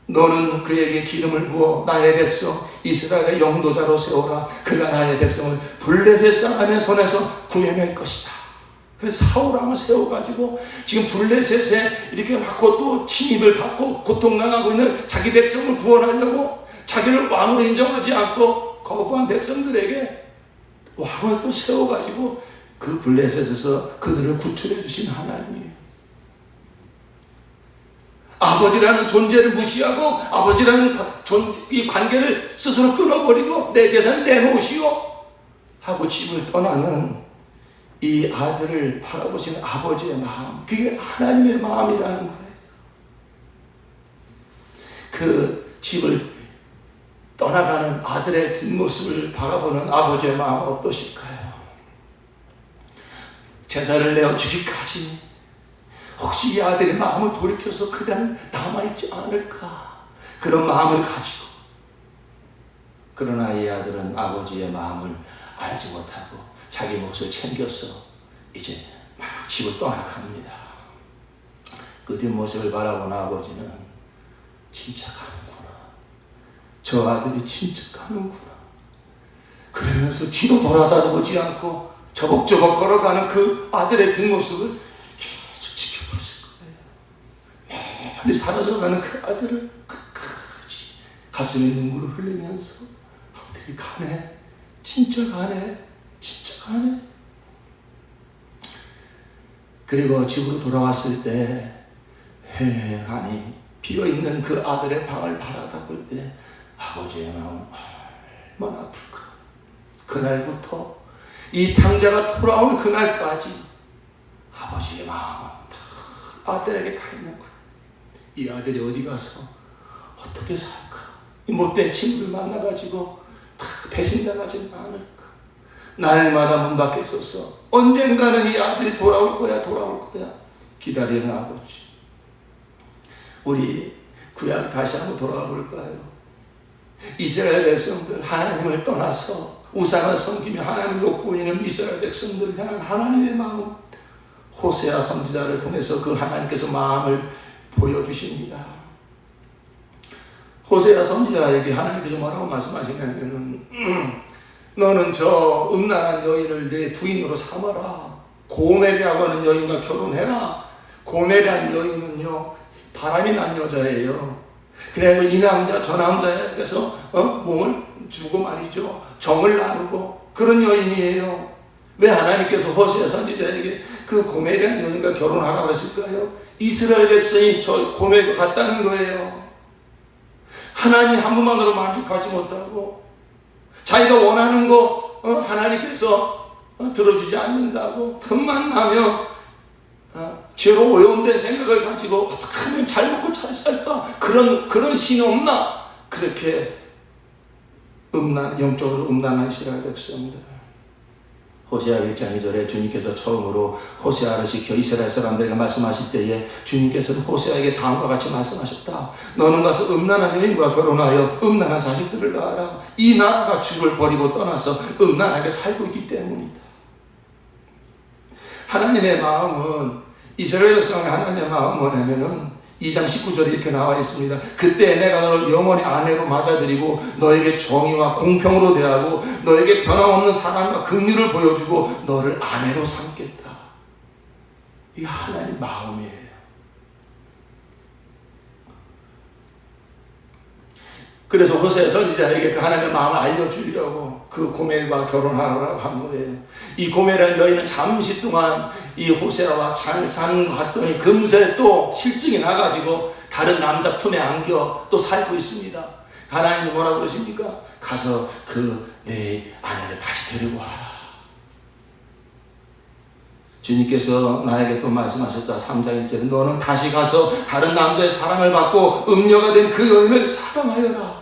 너는 그에게 기름을 부어 나의 백성 이스라엘의 영도자로 세워라. 그가 나의 백성을 블레셋 사람의 손에서 구해낼 것이다. 그래서 사울왕을 세워가지고 지금 블레셋에 이렇게 막 또 침입을 받고 고통당하고 있는 자기 백성을 구원하려고 자기를 왕으로 인정하지 않고 거부한 백성들에게 왕을 또 세워가지고 그 블레셋에서 그들을 구출해 주신 하나님이에요. 아버지라는 존재를 무시하고 아버지라는 이 관계를 스스로 끊어버리고 내 재산을 내놓으시오 하고 집을 떠나는 이 아들을 바라보시는 아버지의 마음, 그게 하나님의 마음이라는 거예요. 그 집을 떠나가는 아들의 뒷모습을 바라보는 아버지의 마음은 어떠실까요? 제사를 내어주기까지 혹시 이 아들의 마음을 돌이켜서 그냥 남아있지 않을까, 그런 마음을 가지고. 그러나 이 아들은 아버지의 마음을 알지 못하고 자기 몫을 챙겨서 이제 막 집을 떠나갑니다. 그 뒷모습을 바라본 아버지는 진짜 가는구나, 저 아들이 진짜 가는구나, 그러면서 뒤도 돌아다보지 않고 저벅저벅 걸어가는 그 아들의 뒷모습을 계속 지켜봤을 거예요. 매일 사라져가는 그 아들을 끝까지 가슴에 눈물을 흘리면서 아들이 가네, 진짜 가네, 진짜 가네. 그리고 집으로 돌아왔을 때 회한이 비어있는 그 아들의 방을 바라다볼 때 아버지의 마음은 얼마나 아플까. 그날부터 이 탕자가 돌아오는 그날까지 아버지의 마음은 다 아들에게 가 있는 거야. 이 아들이 어디 가서 어떻게 살까? 이 못된 친구를 만나가지고 다 배신당하지 않을까? 날마다 문 밖에 서서 언젠가는 이 아들이 돌아올 거야, 돌아올 거야 기다리는 아버지. 우리 구약 다시 한번 돌아가 볼까요? 이스라엘 백성들 하나님을 떠나서 우상을 섬기며 하나님을 욕보이는 이스라엘 백성들을 향한 하나님의 마음, 호세아 선지자를 통해서 그 하나님께서 마음을 보여주십니다. 호세아 선지자에게 하나님께서 뭐라고 말씀하시냐면은 너는 저 음란한 여인을 내 부인으로 삼아라. 고멜이라고 하는 여인과 결혼해라. 고멜이라는 여인은요 바람이 난 여자예요. 그래서 이 남자 저 남자에게서 몸을 주고 말이죠, 정을 나누고 그런 여인이에요. 왜 하나님께서 호세아 선지자에게 그 고멜이라는 여인과 결혼하라고 했을까요? 이스라엘 백성이 저 고멜과 같다는 거예요. 하나님 한 분만으로 만족하지 못하고 자기가 원하는 거 하나님께서 들어주지 않는다고 틈만 나면 죄로 오염된 생각을 가지고 어떻게 하면 잘 먹고 잘 살까, 그런 신 없나, 그렇게 영적으로 음란한 이스라엘 백성들. 호세아 1장 2절에 주님께서 처음으로 호세아를 시켜 이스라엘 사람들에게 말씀하실 때에 주님께서는 호세아에게 다음과 같이 말씀하셨다. 너는 가서 음란한 여인과 결혼하여 음란한 자식들을 낳아라. 이 나라가 주를 버리고 떠나서 음란하게 살고 있기 때문이다. 하나님의 마음은, 이스라엘 백성의 하나님의 마음은 뭐냐면은 2장 19절에 이렇게 나와 있습니다. 그때 내가 너를 영원히 아내로 맞아들이고 너에게 정의와 공평으로 대하고 너에게 변함없는 사랑과 긍휼을 보여주고 너를 아내로 삼겠다. 이게 하나님 마음이에요. 그래서 호세아 선지자에게 그 하나님의 마음을 알려주려고 그 고멜과 결혼하라고 한 거예요. 이 고멜이라는 여인은 잠시 동안 이 호세아와 잘 사는 것 같더니 금세 또 실증이 나가지고 다른 남자 품에 안겨 또 살고 있습니다. 하나님이 뭐라고 그러십니까? 가서 내 아내를 다시 데리고 와라. 주님께서 나에게 또 말씀하셨다. 3장 1절에 너는 다시 가서 다른 남자의 사랑을 받고 음녀가 된 그 여인을 사랑하여라.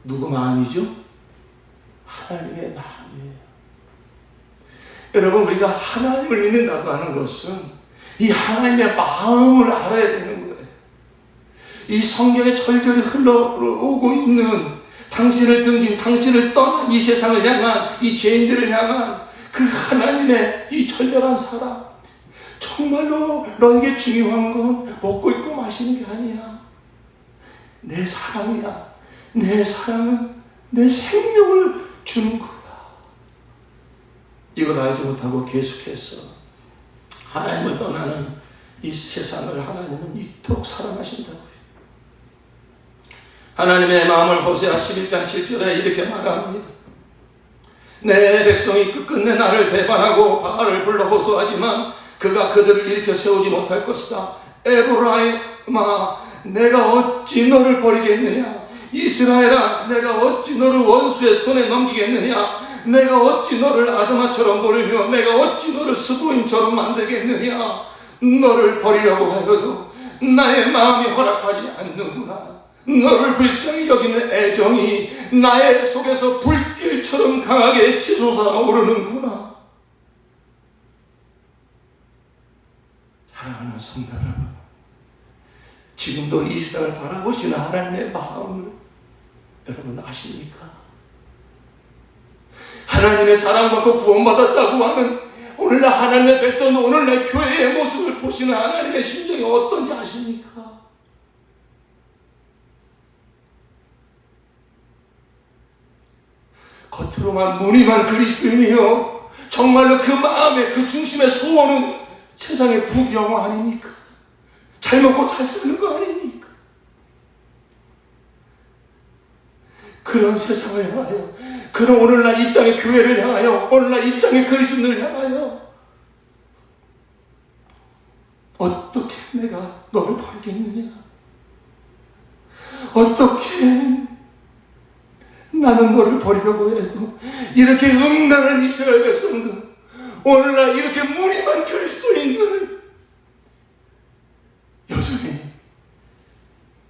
누구 마음이죠? 하나님의 마음이에요. 여러분, 우리가 하나님을 믿는다고 하는 것은 이 하나님의 마음을 알아야 되는 거예요. 이 성경에 절절히 흘러오고 있는 당신을 등진, 당신을 떠난 이 세상을 향한, 이 죄인들을 향한 그 하나님의 이 절절한 사랑, 정말로 너에게 중요한 건 먹고 입고 마시는 게 아니야. 내 사랑이야. 내 사랑은 내 생명을 주는 거야. 이걸 알지 못하고 계속해서 하나님을 떠나는 이 세상을 하나님은 이토록 사랑하신다고요. 하나님의 마음을 호세아 11장 7절에 이렇게 말합니다. 내 백성이 끝끝내 나를 배반하고 바알을 불러 호소하지만 그가 그들을 일으켜 세우지 못할 것이다. 에브라임아, 내가 어찌 너를 버리겠느냐. 이스라엘아, 내가 어찌 너를 원수의 손에 넘기겠느냐. 내가 어찌 너를 아드마처럼 버리며 내가 어찌 너를 스부임처럼 만들겠느냐. 너를 버리려고 하여도 나의 마음이 허락하지 않는구나. 너를 불쌍히 여기는 애정이 나의 속에서 불길처럼 강하게 치솟아 오르는구나. 사랑하는 성도 여러분, 지금도 이스라엘 바라보시는 하나님의 마음을 여러분 아십니까? 하나님의 사랑받고 구원받았다고 하는 오늘날 하나님의 백성도 오늘날 교회의 모습을 보시는 하나님의 심정이 어떤지 아십니까? 겉으로만 무늬만 그리스도인이요, 정말로 그 마음의 그 중심의 소원은 세상의 부귀영화 아닙니까? 잘 먹고 잘 사는 거 아닙니까? 그런 세상을 향하여, 그런 오늘날 이 땅의 교회를 향하여, 오늘날 이 땅의 그리스도인을 향하여 어떻게 내가 너를 버리겠느냐? 어떻게 나는 너를 버리려고 해도 이렇게 음란한 이스라엘 백성들, 오늘날 이렇게 무늬만 그리스도인들, 여전히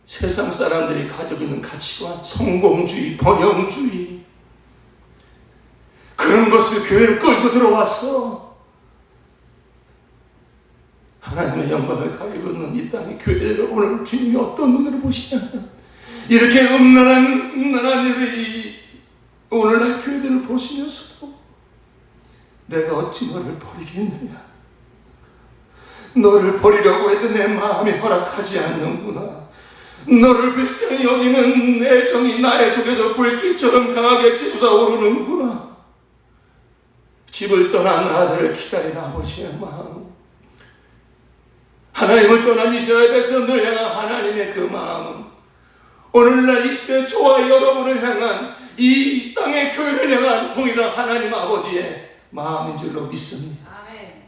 세상 사람들이 가지고 있는 가치관, 성공주의, 번영주의, 그런 것을 교회로 끌고 들어왔어. 하나님의 영광을 가리고는 이 땅의 교회를 오늘 주님이 어떤 눈으로 보시냐면, 이렇게 음란한 일이 오늘날 교회들을 보시면서도 내가 어찌 너를 버리겠느냐, 너를 버리려고 해도 내 마음이 허락하지 않는구나, 너를 불쌍히 여기는 애정이 나의 속에서 불길처럼 강하게 솟아오르는구나. 집을 떠난 아들을 기다린 아버지의 마음, 하나님을 떠난 이스라엘 백성들을 향한 하나님의 그 마음은 오늘날 이 시대 저와 여러분을 향한, 이 땅의 교회를 향한 동일한 하나님 아버지의 마음인 줄로 믿습니다. 아멘.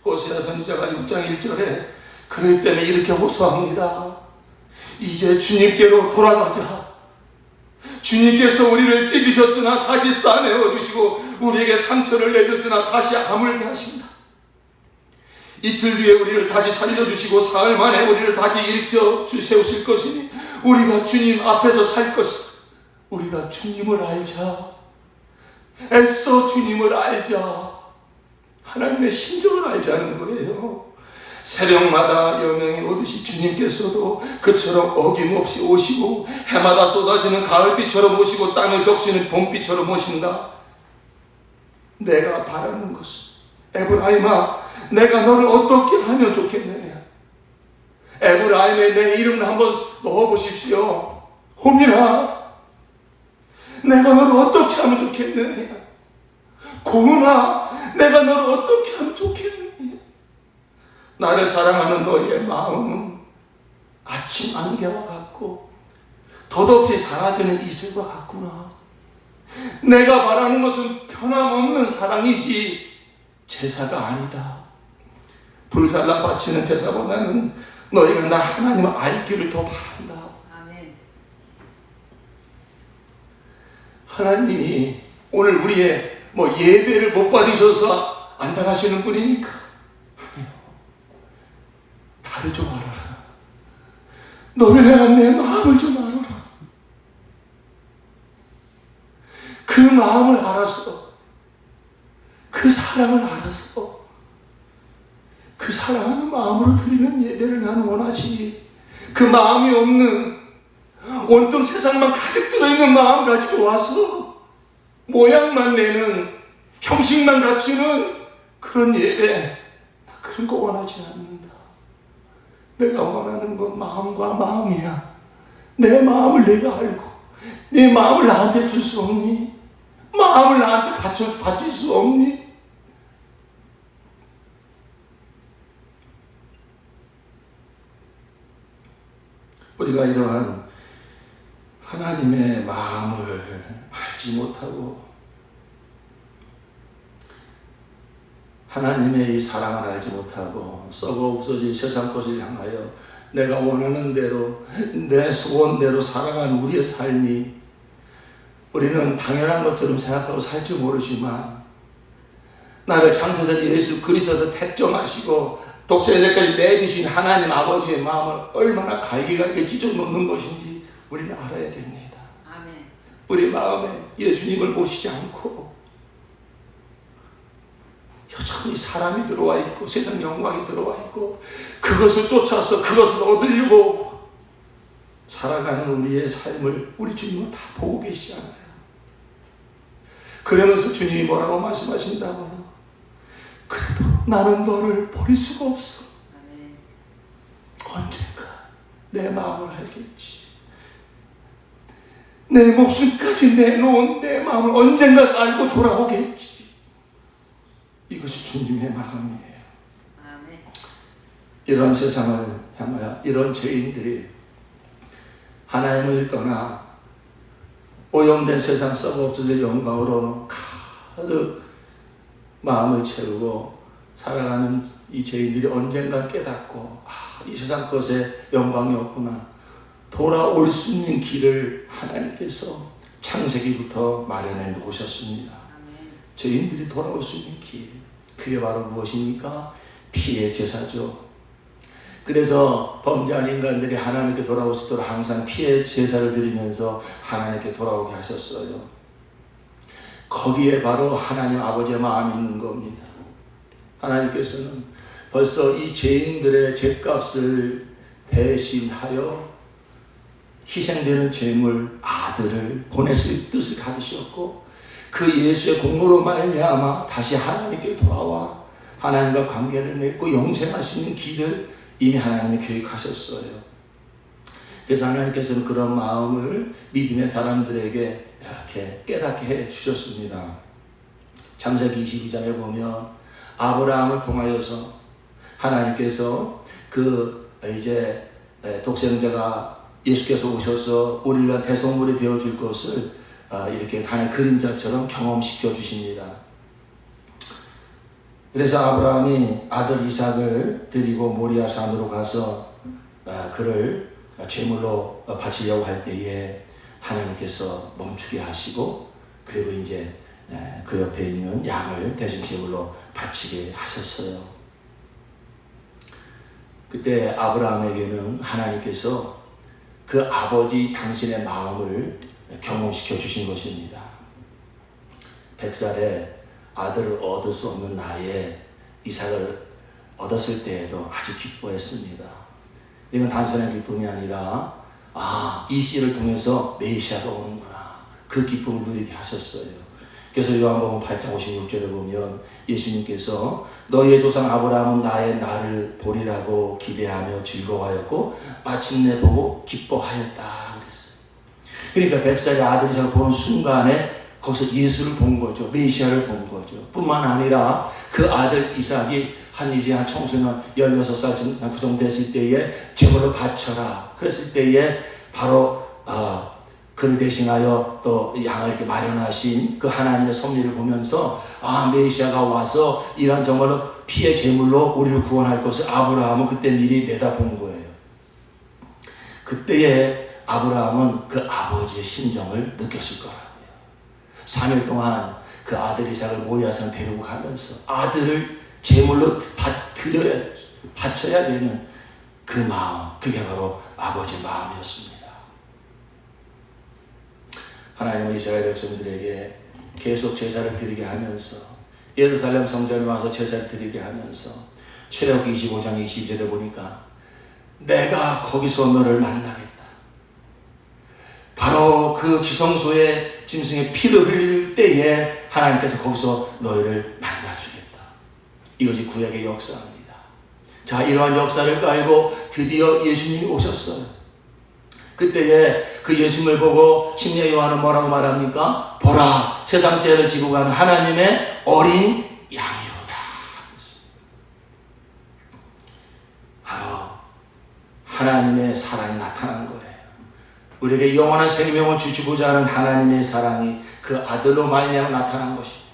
호세아 선지자가 6장 1절에 그럴 때는 이렇게 호소합니다. 이제 주님께로 돌아가자. 주님께서 우리를 찢으셨으나 다시 싸매어 주시고 우리에게 상처를 내셨으나 다시 아물게 하신다. 이틀 뒤에 우리를 다시 살려주시고 사흘 만에 우리를 다시 일으켜 세우실 것이니 우리가 주님 앞에서 살 것이다. 우리가 주님을 알자. 애써 주님을 알자. 하나님의 심정을 알자는 거예요. 새벽마다 여명이 오듯이 주님께서도 그처럼 어김없이 오시고, 해마다 쏟아지는 가을비처럼 오시고 땅을 적시는 봄비처럼 오신다. 내가 바라는 것은, 에브라임아, 내가 너를 어떻게 하면 좋겠느냐. 에브라임에 내 이름을 한번 넣어보십시오. 호민아, 내가 너를 어떻게 하면 좋겠느냐. 고은아, 내가 너를 어떻게 하면 좋겠느냐. 나를 사랑하는 너의 마음은 아침 안개와 같고 덧없이 사라지는 이슬과 같구나. 내가 바라는 것은 변함없는 사랑이지 제사가 아니다. 불살라 바치는 제사보다는 너희가 나 하나님을 알기를 더 바란다. 아멘. 하나님이 오늘 우리의 예배를 못 받으셔서 안달하시는 분이니까 나를 좀 알아라. 너를 향한 내 마음을 좀 알아라. 그 마음을 알아서, 그 사랑을 알아서, 그 사랑하는 마음으로 드리는 예배를 나는 원하지. 그 마음이 없는, 온통 세상만 가득 들어있는 마음 가지고 와서 모양만 내는, 형식만 갖추는 그런 예배, 나 그런 거 원하지 않는다. 내가 원하는 건 마음과 마음이야. 내 마음을 내가 알고 내 마음을 나한테 줄 수 없니? 마음을 나한테 바칠 수 없니? 우리가 이러한 하나님의 마음을 알지 못하고 하나님의 이 사랑을 알지 못하고 썩어 없어진 세상 것을 향하여 내가 원하는 대로 내 소원대로 살아가는 우리의 삶이, 우리는 당연한 것처럼 생각하고 살지 모르지만 나를 창세자 예수 그리스도로 택정하시고 독생자까지 내주신 하나님 아버지의 마음을 얼마나 갈기갈기 찢어놓는 것인지 우리는 알아야 됩니다. 아멘. 우리 마음에 예수님을 모시지 않고 여전히 사람이 들어와 있고 세상 영광이 들어와 있고 그것을 쫓아서 그것을 얻으려고 살아가는 우리의 삶을 우리 주님은 다 보고 계시지 않아요. 그러면서 주님이 뭐라고 말씀하신다고요? 그래도 나는 너를 버릴 수가 없어. 아멘. 언젠가 내 마음을 알겠지. 내 목숨까지 내놓은 내 마음을 언젠가 알고 돌아오겠지. 이것이 주님의 마음이에요. 아멘. 이런 세상을 향하여 이런 죄인들이 하나님을 떠나 오염된 세상 썩어 없어질 영광으로 가득 마음을 채우고 살아가는 이 죄인들이 언젠가 깨닫고 이 세상 것에 영광이 없구나. 돌아올 수 있는 길을 하나님께서 창세기부터 마련해 놓으셨습니다. 아멘. 죄인들이 돌아올 수 있는 길, 그게 바로 무엇입니까? 피의 제사죠. 그래서 범죄한 인간들이 하나님께 돌아올 수 있도록 항상 피의 제사를 드리면서 하나님께 돌아오게 하셨어요. 거기에 바로 하나님 아버지의 마음이 있는 겁니다. 하나님께서는 벌써 이 죄인들의 죄값을 대신하여 희생되는 제물 아들을 보내실 뜻을 가지셨고, 그 예수의 공로로 말미암아 다시 하나님께 돌아와 하나님과 관계를 맺고 영생할 수 있는 길을 이미 하나님이 계획하셨어요. 그래서 하나님께서는 그런 마음을 믿음의 사람들에게 이렇게 깨닫게 해 주셨습니다. 창세기 22장에 보면 아브라함을 통하여서 하나님께서 그 이제 독생자가 예수께서 오셔서 우리를 위한 대속물이 되어 줄 것을 이렇게 하나의 그림자처럼 경험시켜 주십니다. 그래서 아브라함이 아들 이삭을 데리고 모리아 산으로 가서 그를 제물로 바치려고 할 때에 하나님께서 멈추게 하시고, 그리고 이제 그 옆에 있는 양을 대신 제물로 바치게 하셨어요. 그때 아브라함에게는 하나님께서 그 아버지 당신의 마음을 경험시켜 주신 것입니다. 100살에 아들을 얻을 수 없는 나이에 이삭을 얻었을 때에도 아주 기뻐했습니다. 이건 단순한 기쁨이 아니라 이 씨를 통해서 메시아가 오는구나, 그 기쁨을 누리게 하셨어요. 그래서 요한복음 8장 56절에 보면 예수님께서 너희의 조상 아브라함은 나를 보리라고 기대하며 즐거워하였고 마침내 보고 기뻐하였다 그랬어요. 그러니까 100살의 아들 이삭을 보는 순간에 거기서 예수를 본 거죠. 메시아를 본 거죠. 뿐만 아니라 그 아들 이삭이 이제 한 청소년 16살쯤 그 정도 됐을 때에 제물로 바쳐라 그랬을 때에 바로 그를 대신하여 또 양을 이렇게 마련하신 그 하나님의 섭리를 보면서 메시아가 와서 이런 정말로 피의 제물로 우리를 구원할 것을 아브라함은 그때 미리 내다본 거예요. 그때에 아브라함은 그 아버지의 심정을 느꼈을 거라고요. 3일 동안 그 아들 이삭을 모리아산 데리고 가면서 아들을 제물로 바쳐야 되는 그 마음, 그게 바로 아버지의 마음이었습니다. 하나님은 이스라엘 백성들에게 계속 제사를 드리게 하면서 예루살렘 성전에 와서 제사를 드리게 하면서 출애굽기 25장 20절에 보니까 내가 거기서 너를 만나겠다. 바로 그 지성소에 짐승의 피를 흘릴 때에 하나님께서 거기서 너희를 만나주겠다. 이것이 구약의 역사입니다. 자, 이러한 역사를 깔고 드디어 예수님이 오셨어요. 그때에 그 예수님을 보고 침례 요한은 뭐라고 말합니까? 보라, 세상 죄를 지고 가는 하나님의 어린 양이로다. 바로 하나님의 사랑이 나타난 거예요. 우리에게 영원한 생명을 주시고자 하는 하나님의 사랑이 그 아들로 말미암아 나타난 것입니다.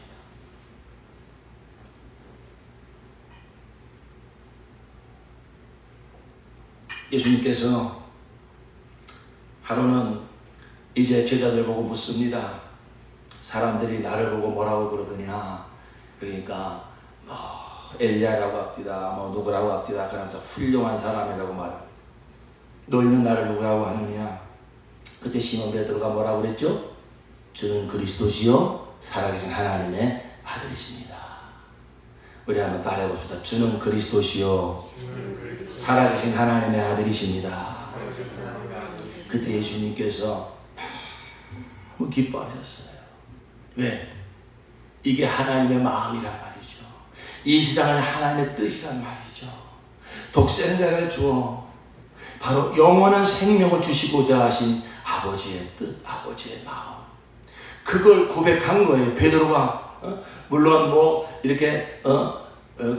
예수님께서 하루는 이제 제자들 보고 묻습니다. 사람들이 나를 보고 뭐라고 그러더냐. 그러니까 엘리야라고 합디다, 누구라고 합디다. 그러면서 훌륭한 사람이라고 말합니다. 너희는 나를 누구라고 하느냐. 그때 시몬 베드로가 뭐라고 그랬죠? 주는 그리스도시요 살아계신 하나님의 아들이십니다. 우리 한번 따라해 봅시다. 주는 그리스도시요 살아계신 하나님의 아들이십니다. 그때 예수님께서 너무 기뻐하셨어요. 왜? 이게 하나님의 마음이란 말이죠. 이 세상은 하나님의 뜻이란 말이죠. 독생자를 주어 바로 영원한 생명을 주시고자 하신 아버지의 뜻, 아버지의 마음, 그걸 고백한 거예요. 베드로가 물론 이렇게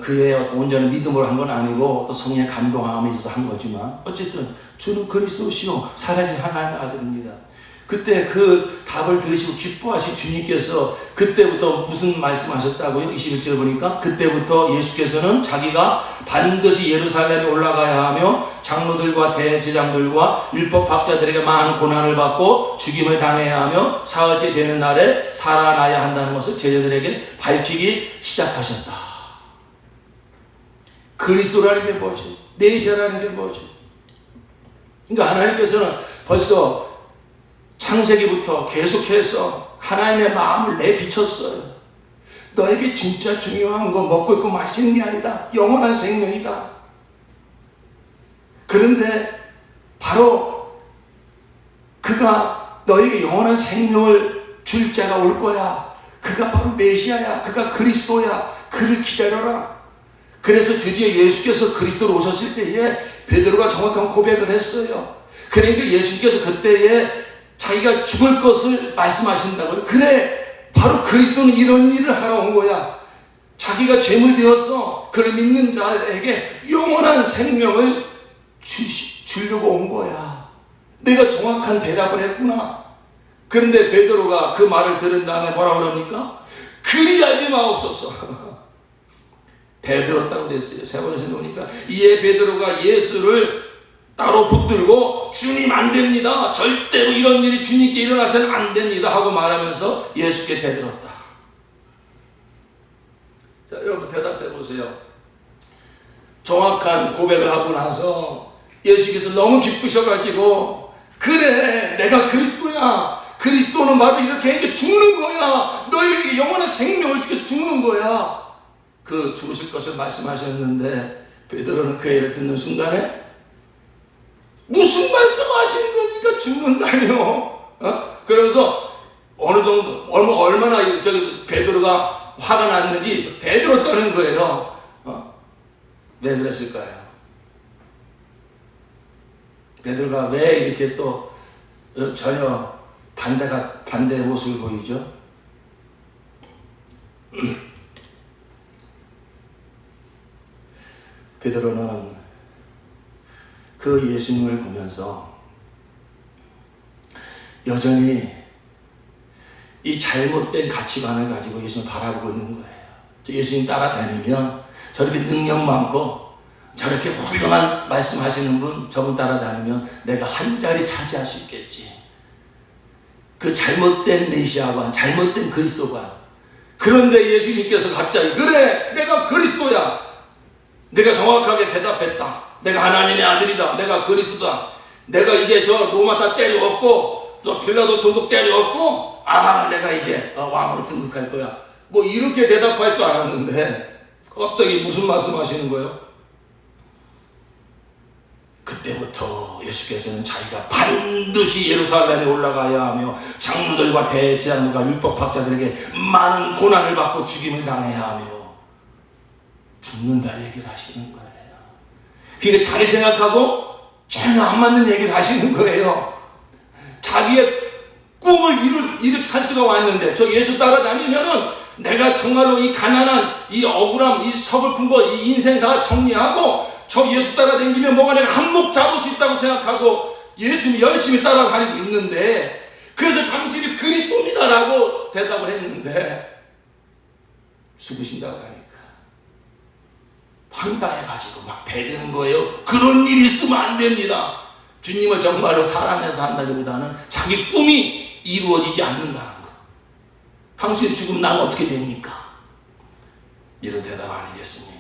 그의 어떤 온전한 믿음으로 한 건 아니고 또 성령의 감동함에 있어서 한 거지만 어쨌든 주는 그리스도시요 살아계신 하나님의 아들입니다. 그때 그 답을 들으시고 기뻐하신 주님께서 그때부터 무슨 말씀하셨다고요? 21절에 보니까 그때부터 예수께서는 자기가 반드시 예루살렘에 올라가야 하며 장로들과 대제장들과 율법 학자들에게 많은 고난을 받고 죽임을 당해야 하며 사흘째 되는 날에 살아나야 한다는 것을 제자들에게 밝히기 시작하셨다. 그리스도라는 게 뭐지? 메시아라는 게 뭐지? 그러니까 하나님께서는 벌써 창세기부터 계속해서 하나님의 마음을 내비쳤어요. 너에게 진짜 중요한 거 먹고 있고 마시는 게 아니다. 영원한 생명이다. 그런데 바로 그가 너에게 영원한 생명을 줄 자가 올 거야. 그가 바로 메시아야. 그가 그리스도야. 그를 기다려라. 그래서 드디어 예수께서 그리스도로 오셨을 때에 베드로가 정확한 고백을 했어요. 그러니까 예수께서 그때에 자기가 죽을 것을 말씀하신다고요. 그래, 바로 그리스도는 이런 일을 하러 온 거야. 자기가 죄물 되어서 그를 믿는 자에게 영원한 생명을 주려고 온 거야. 내가 정확한 대답을 했구나. 그런데 베드로가 그 말을 들은 다음에 뭐라 그럽니까? 그리하지 마옵소서. 베드로였다고 됐어요. 세 번에 생각해보니까 이에 베드로가 예수를 따로 붙들고 주님 안 됩니다. 절대로 이런 일이 주님께 일어나서는 안 됩니다. 하고 말하면서 예수께 대들었다. 자, 여러분 대답해 보세요. 정확한 고백을 하고 나서 예수께서 너무 기쁘셔가지고 그래, 내가 그리스도야. 그리스도는 바로 이렇게 죽는 거야. 너희에게 영원한 생명을 주게 죽는 거야. 그 죽으실 것을 말씀하셨는데 베드로는 그 얘기를 듣는 순간에 무슨 말씀하시는 겁니까? 죽는다뇨. 그러면서 어느 정도 얼마나 베드로가 화가 났는지 대들었다는 거예요. 왜 그랬을까요? 베드로가 왜 이렇게 또 전혀 반대의 모습을 보이죠? 베드로는 그 예수님을 보면서 여전히 이 잘못된 가치관을 가지고 예수님을 바라보고 있는 거예요. 예수님 따라다니면 저렇게 능력 많고 저렇게 훌륭한 말씀하시는 분, 저분 따라다니면 내가 한 자리 차지할 수 있겠지. 그 잘못된 메시아관, 잘못된 그리스도관. 그런데 예수님께서 갑자기 그래, 내가 그리스도야. 내가 정확하게 대답했다. 내가 하나님의 아들이다. 내가 그리스도다. 내가 이제 저 로마 다 때려엎고 너 빌라도 종족 때려엎고 내가 이제 왕으로 등극할 거야. 뭐 이렇게 대답할 줄 알았는데 갑자기 무슨 말씀하시는 거예요? 그때부터 예수께서는 자기가 반드시 예루살렘에 올라가야 하며 장로들과 대제사장들과 율법학자들에게 많은 고난을 받고 죽임을 당해야 하며 죽는다는 얘기를 하시는 거예요. 그러니까 자기 생각하고 전혀 안 맞는 얘기를 하시는 거예요. 자기의 꿈을 이룰 찬스가 왔는데 저 예수 따라다니면은 내가 정말로 이 가난한 이 억울함 이 서글픈 거 이 인생 다 정리하고 저 예수 따라다니면 뭐가 내가 한몫 잡을 수 있다고 생각하고 예수님 열심히 따라다니고 있는데 그래서 당신이 그리스도입니다라고 대답을 했는데 죽으신다고 하니까 황당해가지고 막 배드는 거예요. 그런 일이 있으면 안 됩니다. 주님을 정말로 사랑해서 한다기보다는 자기 꿈이 이루어지지 않는다는 거. 당신 죽으면 난 어떻게 됩니까? 이런 대답 아니겠습니까?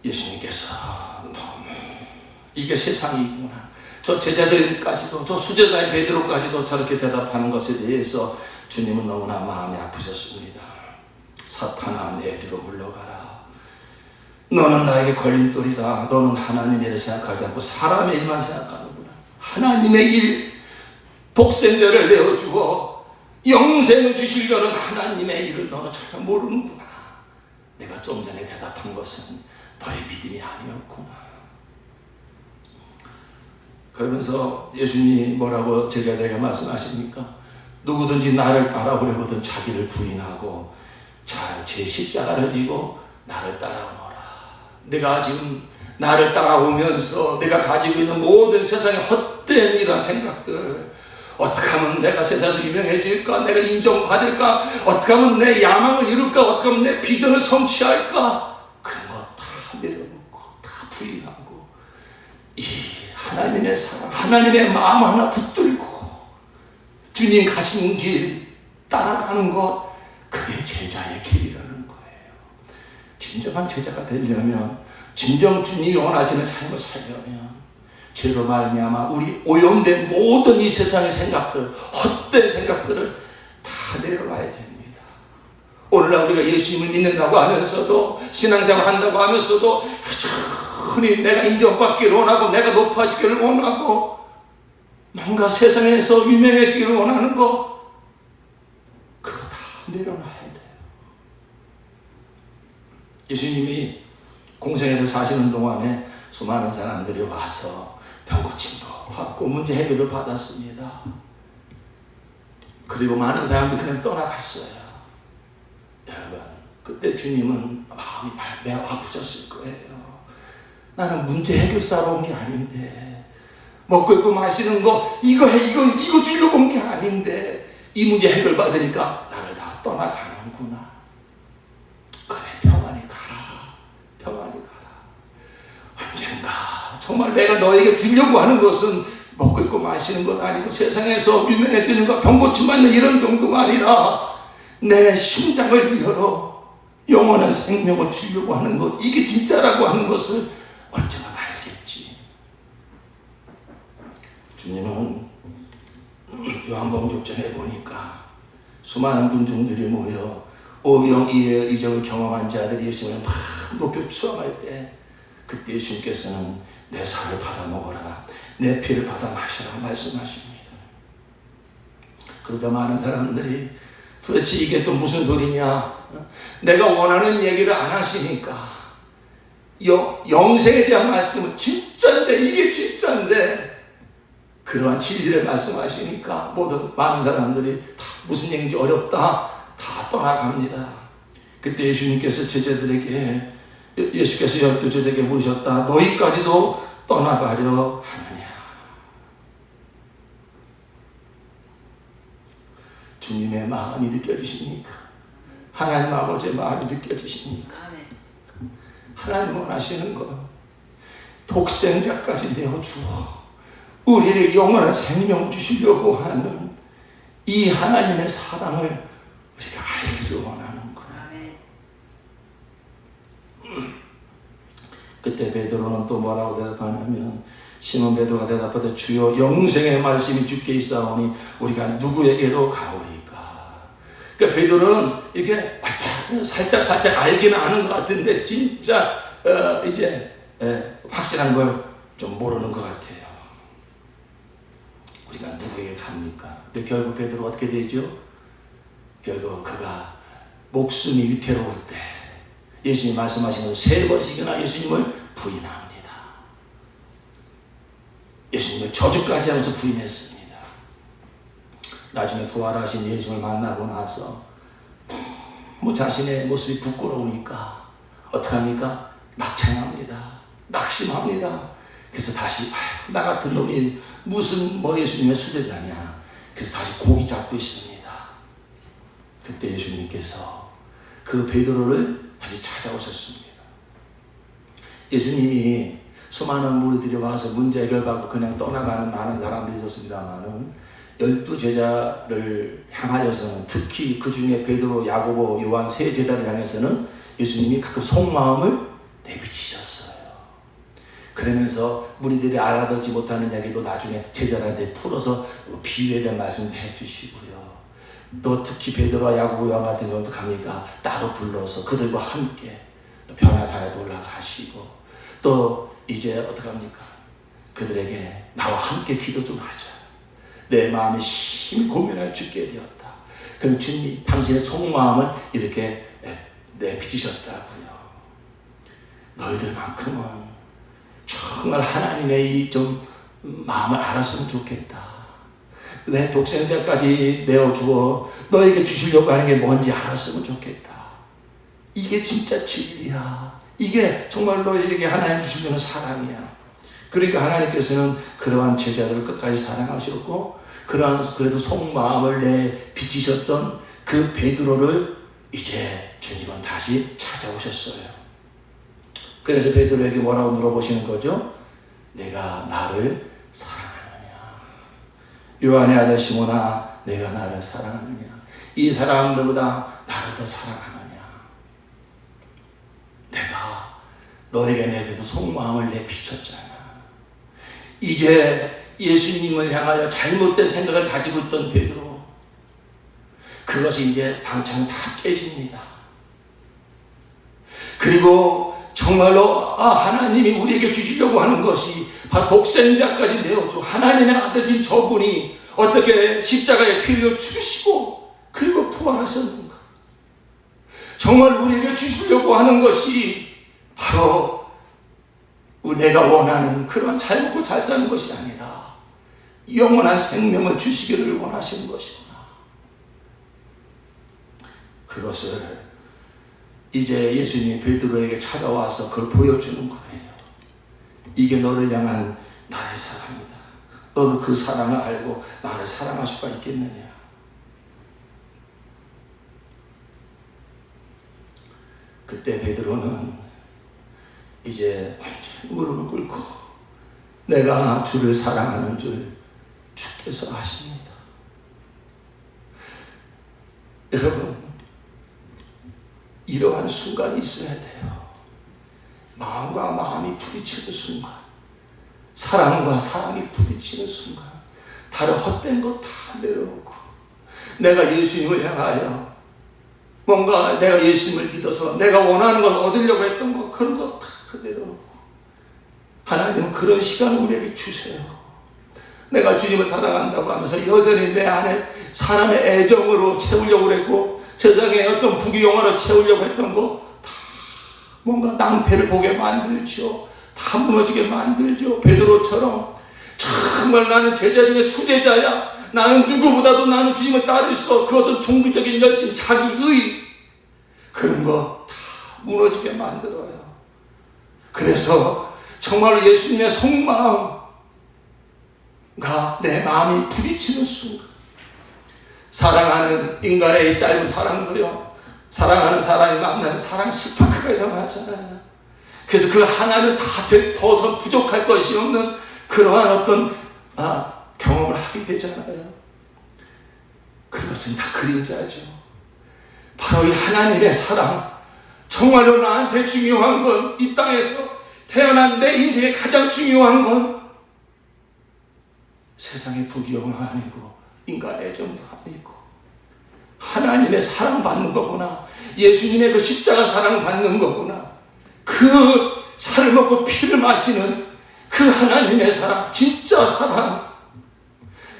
예수님께서 너무 이게 세상이구나. 저 제자들까지도 저 수제자의 베드로까지도 저렇게 대답하는 것에 대해서 주님은 너무나 마음이 아프셨습니다. 사탄아 내 뒤로 물러가라. 너는 나에게 걸림돌이다. 너는 하나님의 일을 생각하지 않고 사람의 일만 생각하는구나. 하나님의 일 독생자를 내어주어 영생을 주시려는 하나님의 일을 너는 전혀 모르는구나. 내가 좀 전에 대답한 것은 너의 믿음이 아니었구나. 그러면서 예수님이 뭐라고 제자들에게 말씀하십니까? 누구든지 나를 따라오려거든 자기를 부인하고 제 십자가를 지고 나를 따라오너라. 내가 지금 나를 따라오면서 내가 가지고 있는 모든 세상의 헛된 이런 생각들, 어떻게 하면 내가 세상에서 유명해질까? 내가 인정받을까? 어떻게 하면 내 야망을 이룰까? 어떻게 하면 내 비전을 성취할까? 그런 거 다 내려놓고 다 부인하고 이 하나님의 사랑, 하나님의 마음 하나 붙들고 주님 가시는 길 따라가는 것, 그게 제자의 길이라는 거예요. 진정한 제자가 되려면, 진정 주님이 원하시는 삶을 살려면 죄로 말미암아 우리 오염된 모든 이 세상의 생각들, 헛된 생각들을 다 내려놔야 됩니다. 오늘날 우리가 예수님을 믿는다고 하면서도, 신앙생활 한다고 하면서도 흔히 내가 인정받기를 원하고 내가 높아지기를 원하고 뭔가 세상에서 유명해지기를 원하는 거, 그거 다 내려놔야 돼요. 예수님이 공생애를 사시는 동안에 수많은 사람들이 와서 병고침도 받고 문제 해결도 받았습니다. 그리고 많은 사람들이 그냥 떠나갔어요. 여러분, 그때 주님은 마음이 매우 아프셨을 거예요. 나는 문제 해결사로 온 게 아닌데, 먹고 있고 마시는 거 이거 주려고 온 게 아닌데, 이 문제 해결 받으니까 나를 다 떠나가는구나. 그래, 평안히 가라. 평안히 가라. 언젠가 정말 내가 너에게 주려고 하는 것은 먹고 있고 마시는 건 아니고 세상에서 유명해지는 거, 병고침 받는 이런 정도가 아니라 내 심장을 열어 영원한 생명을 주려고 하는 것, 이게 진짜라고 하는 것을 언젠가 알겠지. 주님은 요한복음 6장에 보니까 수많은 군중들이 모여 오병이의 이적을 경험한 자들이 예수님을 막 높여 추앙할 때, 그때 예수님께서는 내 살을 받아 먹어라, 내 피를 받아 마셔라 말씀하십니다. 그러자 많은 사람들이 도대체 이게 또 무슨 소리냐, 내가 원하는 얘기를 안 하시니까, 영생에 대한 말씀은 진짜인데, 이게 진짜인데 그러한 진리를 말씀하시니까 모든 많은 사람들이 다 무슨 얘기인지 어렵다, 다 떠나갑니다. 그때 예수님께서 제자들에게, 예수께서 12제자에게 물으셨다. 너희까지도 떠나가려 하느냐. 주님의 마음이 느껴지십니까? 하나님 아버지의 마음이 느껴지십니까? 하나님 원하시는 것, 독생자까지 내어주어 우리에게 영원한 생명 주시려고 하는 이 하나님의 사랑을 우리가 알기를 원하는 거예요. 그때 베드로는 또 뭐라고 대답하냐면, 시몬 베드로가 대답하되 주여 영생의 말씀이 주께 있사오니 우리가 누구에게로 가오리까. 그러니까 베드로는 이렇게 살짝 알기는 아는 것 같은데 진짜 이제 확실한 걸 좀 모르는 것 같아요. 우리가 누구에게 갑니까? 근데 결국 베드로가 어떻게 되죠? 결국 그가 목숨이 위태로울 때 예수님이 말씀하신 건 3번씩이나 예수님을 부인합니다. 예수님을 저주까지 하면서 부인했습니다. 나중에 부활하신 예수님을 만나고 나서 자신의 모습이 부끄러우니까 어떡합니까? 낙향합니다. 낙심합니다. 그래서 다시 나 같은 놈이 무슨 예수님의 수제자냐. 그래서 다시 고기 잡고 있습니다. 그때 예수님께서 그 베드로를 다시 찾아오셨습니다. 예수님이 수많은 무리들이 와서 문제 해결받고 그냥 떠나가는 많은 사람들이 있었습니다만은 12제자를 향하여서는, 특히 그 중에 베드로, 야고보, 요한 3제자를 향해서는 예수님이 가끔 속마음을 내비치셨어요. 그러면서 무리들이 알아듣지 못하는 이야기도 나중에 제자들한테 풀어서 비유에 대한 말씀도 해주시고요. 또 특히 베드로와 야고보, 요한 같은 경우도 갑니까? 따로 불러서 그들과 함께 또 변화산에도 올라가시고, 또 이제 어떡합니까? 그들에게 나와 함께 기도 좀 하자. 내 마음에 심히 고민을 죽게 되었다. 그럼 주님 당신의 속마음을 이렇게 내비치셨다고요. 너희들만큼은 정말 하나님의 이 좀 마음을 알았으면 좋겠다. 내 독생자까지 내어주어 너에게 주시려고 하는 게 뭔지 알았으면 좋겠다. 이게 진짜 진리야. 이게 정말 너에게 하나님 주시려는 사랑이야. 그러니까 하나님께서는 그러한 제자들을 끝까지 사랑하셨고, 그래도 속마음을 내비치셨던 그 베드로를 이제 주님은 다시 찾아오셨어요. 그래서 베드로에게 뭐라고 물어보시는 거죠? 내가 나를 사랑하느냐? 요한의 아들 시몬아, 내가 나를 사랑하느냐? 이 사람들보다 나를 더 사랑하느냐? 내가 너에게 내게도 속마음을 내비쳤잖아. 이제 예수님을 향하여 잘못된 생각을 가지고 있던 베드로, 그것이 이제 방창 다 깨집니다. 그리고 정말로 하나님이 우리에게 주시려고 하는 것이 바로 독생자까지 내어주 하나님의 아들이신 저분이 어떻게 십자가에 피 흘려 죽으시고 그리고 부활하셨는가. 정말 우리에게 주시려고 하는 것이 바로 내가 원하는 그런 잘 먹고 잘 사는 것이 아니라 영원한 생명을 주시기를 원하시는 것이구나. 그것을 이제 예수님이 베드로에게 찾아와서 그걸 보여주는 거예요. 이게 너를 향한 나의 사랑이다. 너도 그 사랑을 알고 나를 사랑할 수가 있겠느냐. 그때 베드로는 이제 완전히 무릎을 꿇고 내가 주를 사랑하는 줄 주께서 아십니다. 여러분, 이러한 순간이 있어야 돼요. 마음과 마음이 부딪히는 순간, 사랑과 사랑이 부딪히는 순간, 다른 헛된 것 다 내려놓고 내가 예수님을 향하여 뭔가 내가 예수님을 믿어서 내가 원하는 걸 얻으려고 했던 거 그런 거 다 내려놓고 하나님은 그런 시간을 우리에게 주세요. 내가 주님을 사랑한다고 하면서 여전히 내 안에 사람의 애정으로 채우려고 그랬고 세상에 어떤 부귀영화로 채우려고 했던 거 다 뭔가 낭패를 보게 만들죠. 다 무너지게 만들죠. 베드로처럼 정말 나는 제자 중에 수제자야. 나는 누구보다도 나는 주님을 따를 수 없어. 그 어떤 종교적인 열심, 자기의 그런 거 다 무너지게 만들어요. 그래서 정말로 예수님의 속마음과 내 마음이 부딪히는 순간 사랑하는 인간의 짧은 사랑도요. 사랑하는 사람이 만나면 사랑 스파크가 일어나잖아요. 그래서 그 하나는 더 부족할 것이 없는 그러한 어떤 경험을 하게 되잖아요. 그것은 다 그림자죠. 바로 이 하나님의 사랑. 정말로 나한테 중요한 건 이 땅에서 태어난 내 인생에 가장 중요한 건 세상의 부귀영화 아니고 인간의 애정도 아니고 하나님의 사랑받는 거구나. 예수님의 그 십자가 사랑받는 거구나. 그 살을 먹고 피를 마시는 그 하나님의 사랑, 진짜 사랑.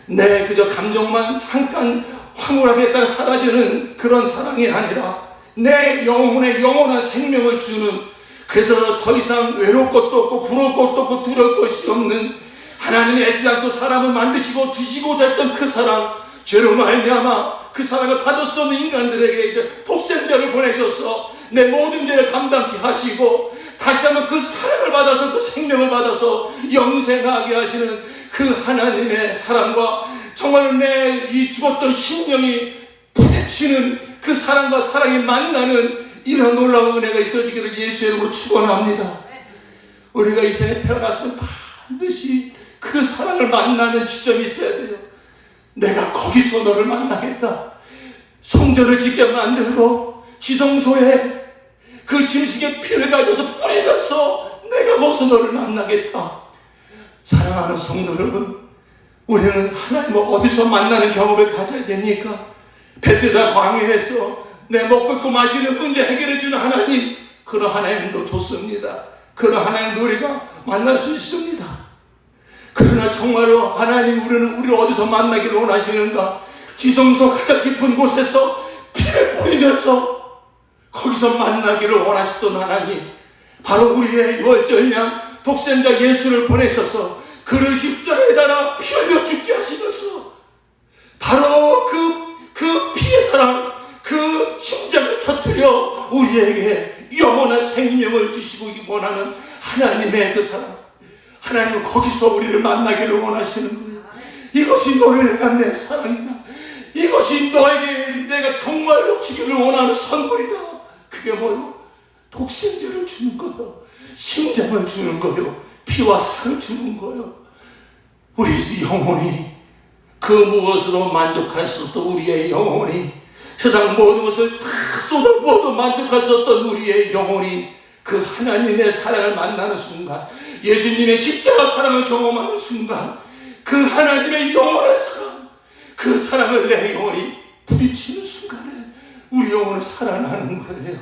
내 그저 감정만 잠깐 황홀하게 했다가 사라지는 그런 사랑이 아니라 내 영혼에 영원한 생명을 주는, 그래서 더 이상 외로울 것도 없고 부러울 것도 없고 두려울 것이 없는 하나님의 애지않고 사람을 만드시고 주시고자 했던 그 사랑, 죄로 말미암아 그 사랑을 받을 수 없는 인간들에게 이제 독생자를 보내셔서 내 모든 죄를 감당케 하시고 다시 한번 그 사랑을 받아서 그 생명을 받아서 영생하게 하시는 그 하나님의 사랑과 정말 내 이 죽었던 심령이 부딪히는 그 사랑과 사랑이 만나는 이런 놀라운 은혜가 있어지기를 예수의 이름으로 축원합니다. 우리가 이 생에 태어났으면 반드시 그 사랑을 만나는 지점이 있어야 돼요. 내가 거기서 너를 만나겠다. 성전을 짓게 만들고 지성소에 그 짐승의 피를 가져서 뿌리면서 내가 거기서 너를 만나겠다. 사랑하는 성도 여러분, 우리는 하나님을 어디서 만나는 경험을 가져야 됩니까? 베세다 광야에서 내 먹고 있고 마시는 문제 해결해 주는 하나님, 그런 하나님도 좋습니다. 그런 하나님도 우리가 만날 수 있습니다. 그러나 정말로 하나님, 우리를 어디서 만나기를 원하시는가? 지성소 가장 깊은 곳에서 피를 뿌리면서 거기서 만나기를 원하시던 하나님, 바로 우리의 유월절량 독생자 예수를 보내셔서 그를 십자가에 달아 피 흘려 죽게 하시면서 바로 그 피의 사랑, 그 심장을 터뜨려 우리에게 영원한 생명을 주시고 원하는 하나님의 그 사랑, 하나님은 거기서 우리를 만나기를 원하시는 거예요. 이것이 너를 향한 내 사랑이다. 이것이 너에게 내가 정말로 주기를 원하는 선물이다. 그게 뭐요? 독생자를 주는 거요. 심장을 주는 거요. 피와 살을 주는 거요. 우리 영혼이 그 무엇으로 만족할 수 없던 우리의 영혼이, 세상 모든 것을 다 쏟아부어도 만족할 수 없던 우리의 영혼이 그 하나님의 사랑을 만나는 순간, 예수님의 십자가 사랑을 경험하는 순간, 그 하나님의 영원한 사랑, 그 사랑을 내 영혼이 부딪히는 순간에 우리 영혼은 살아나는 거예요.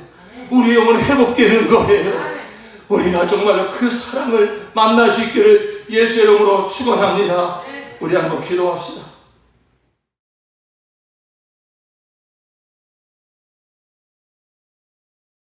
우리 영혼은 회복되는 거예요. 우리가 정말로 그 사랑을 만날 수 있기를 예수의 이름으로 축원합니다. 우리 한번 기도합시다.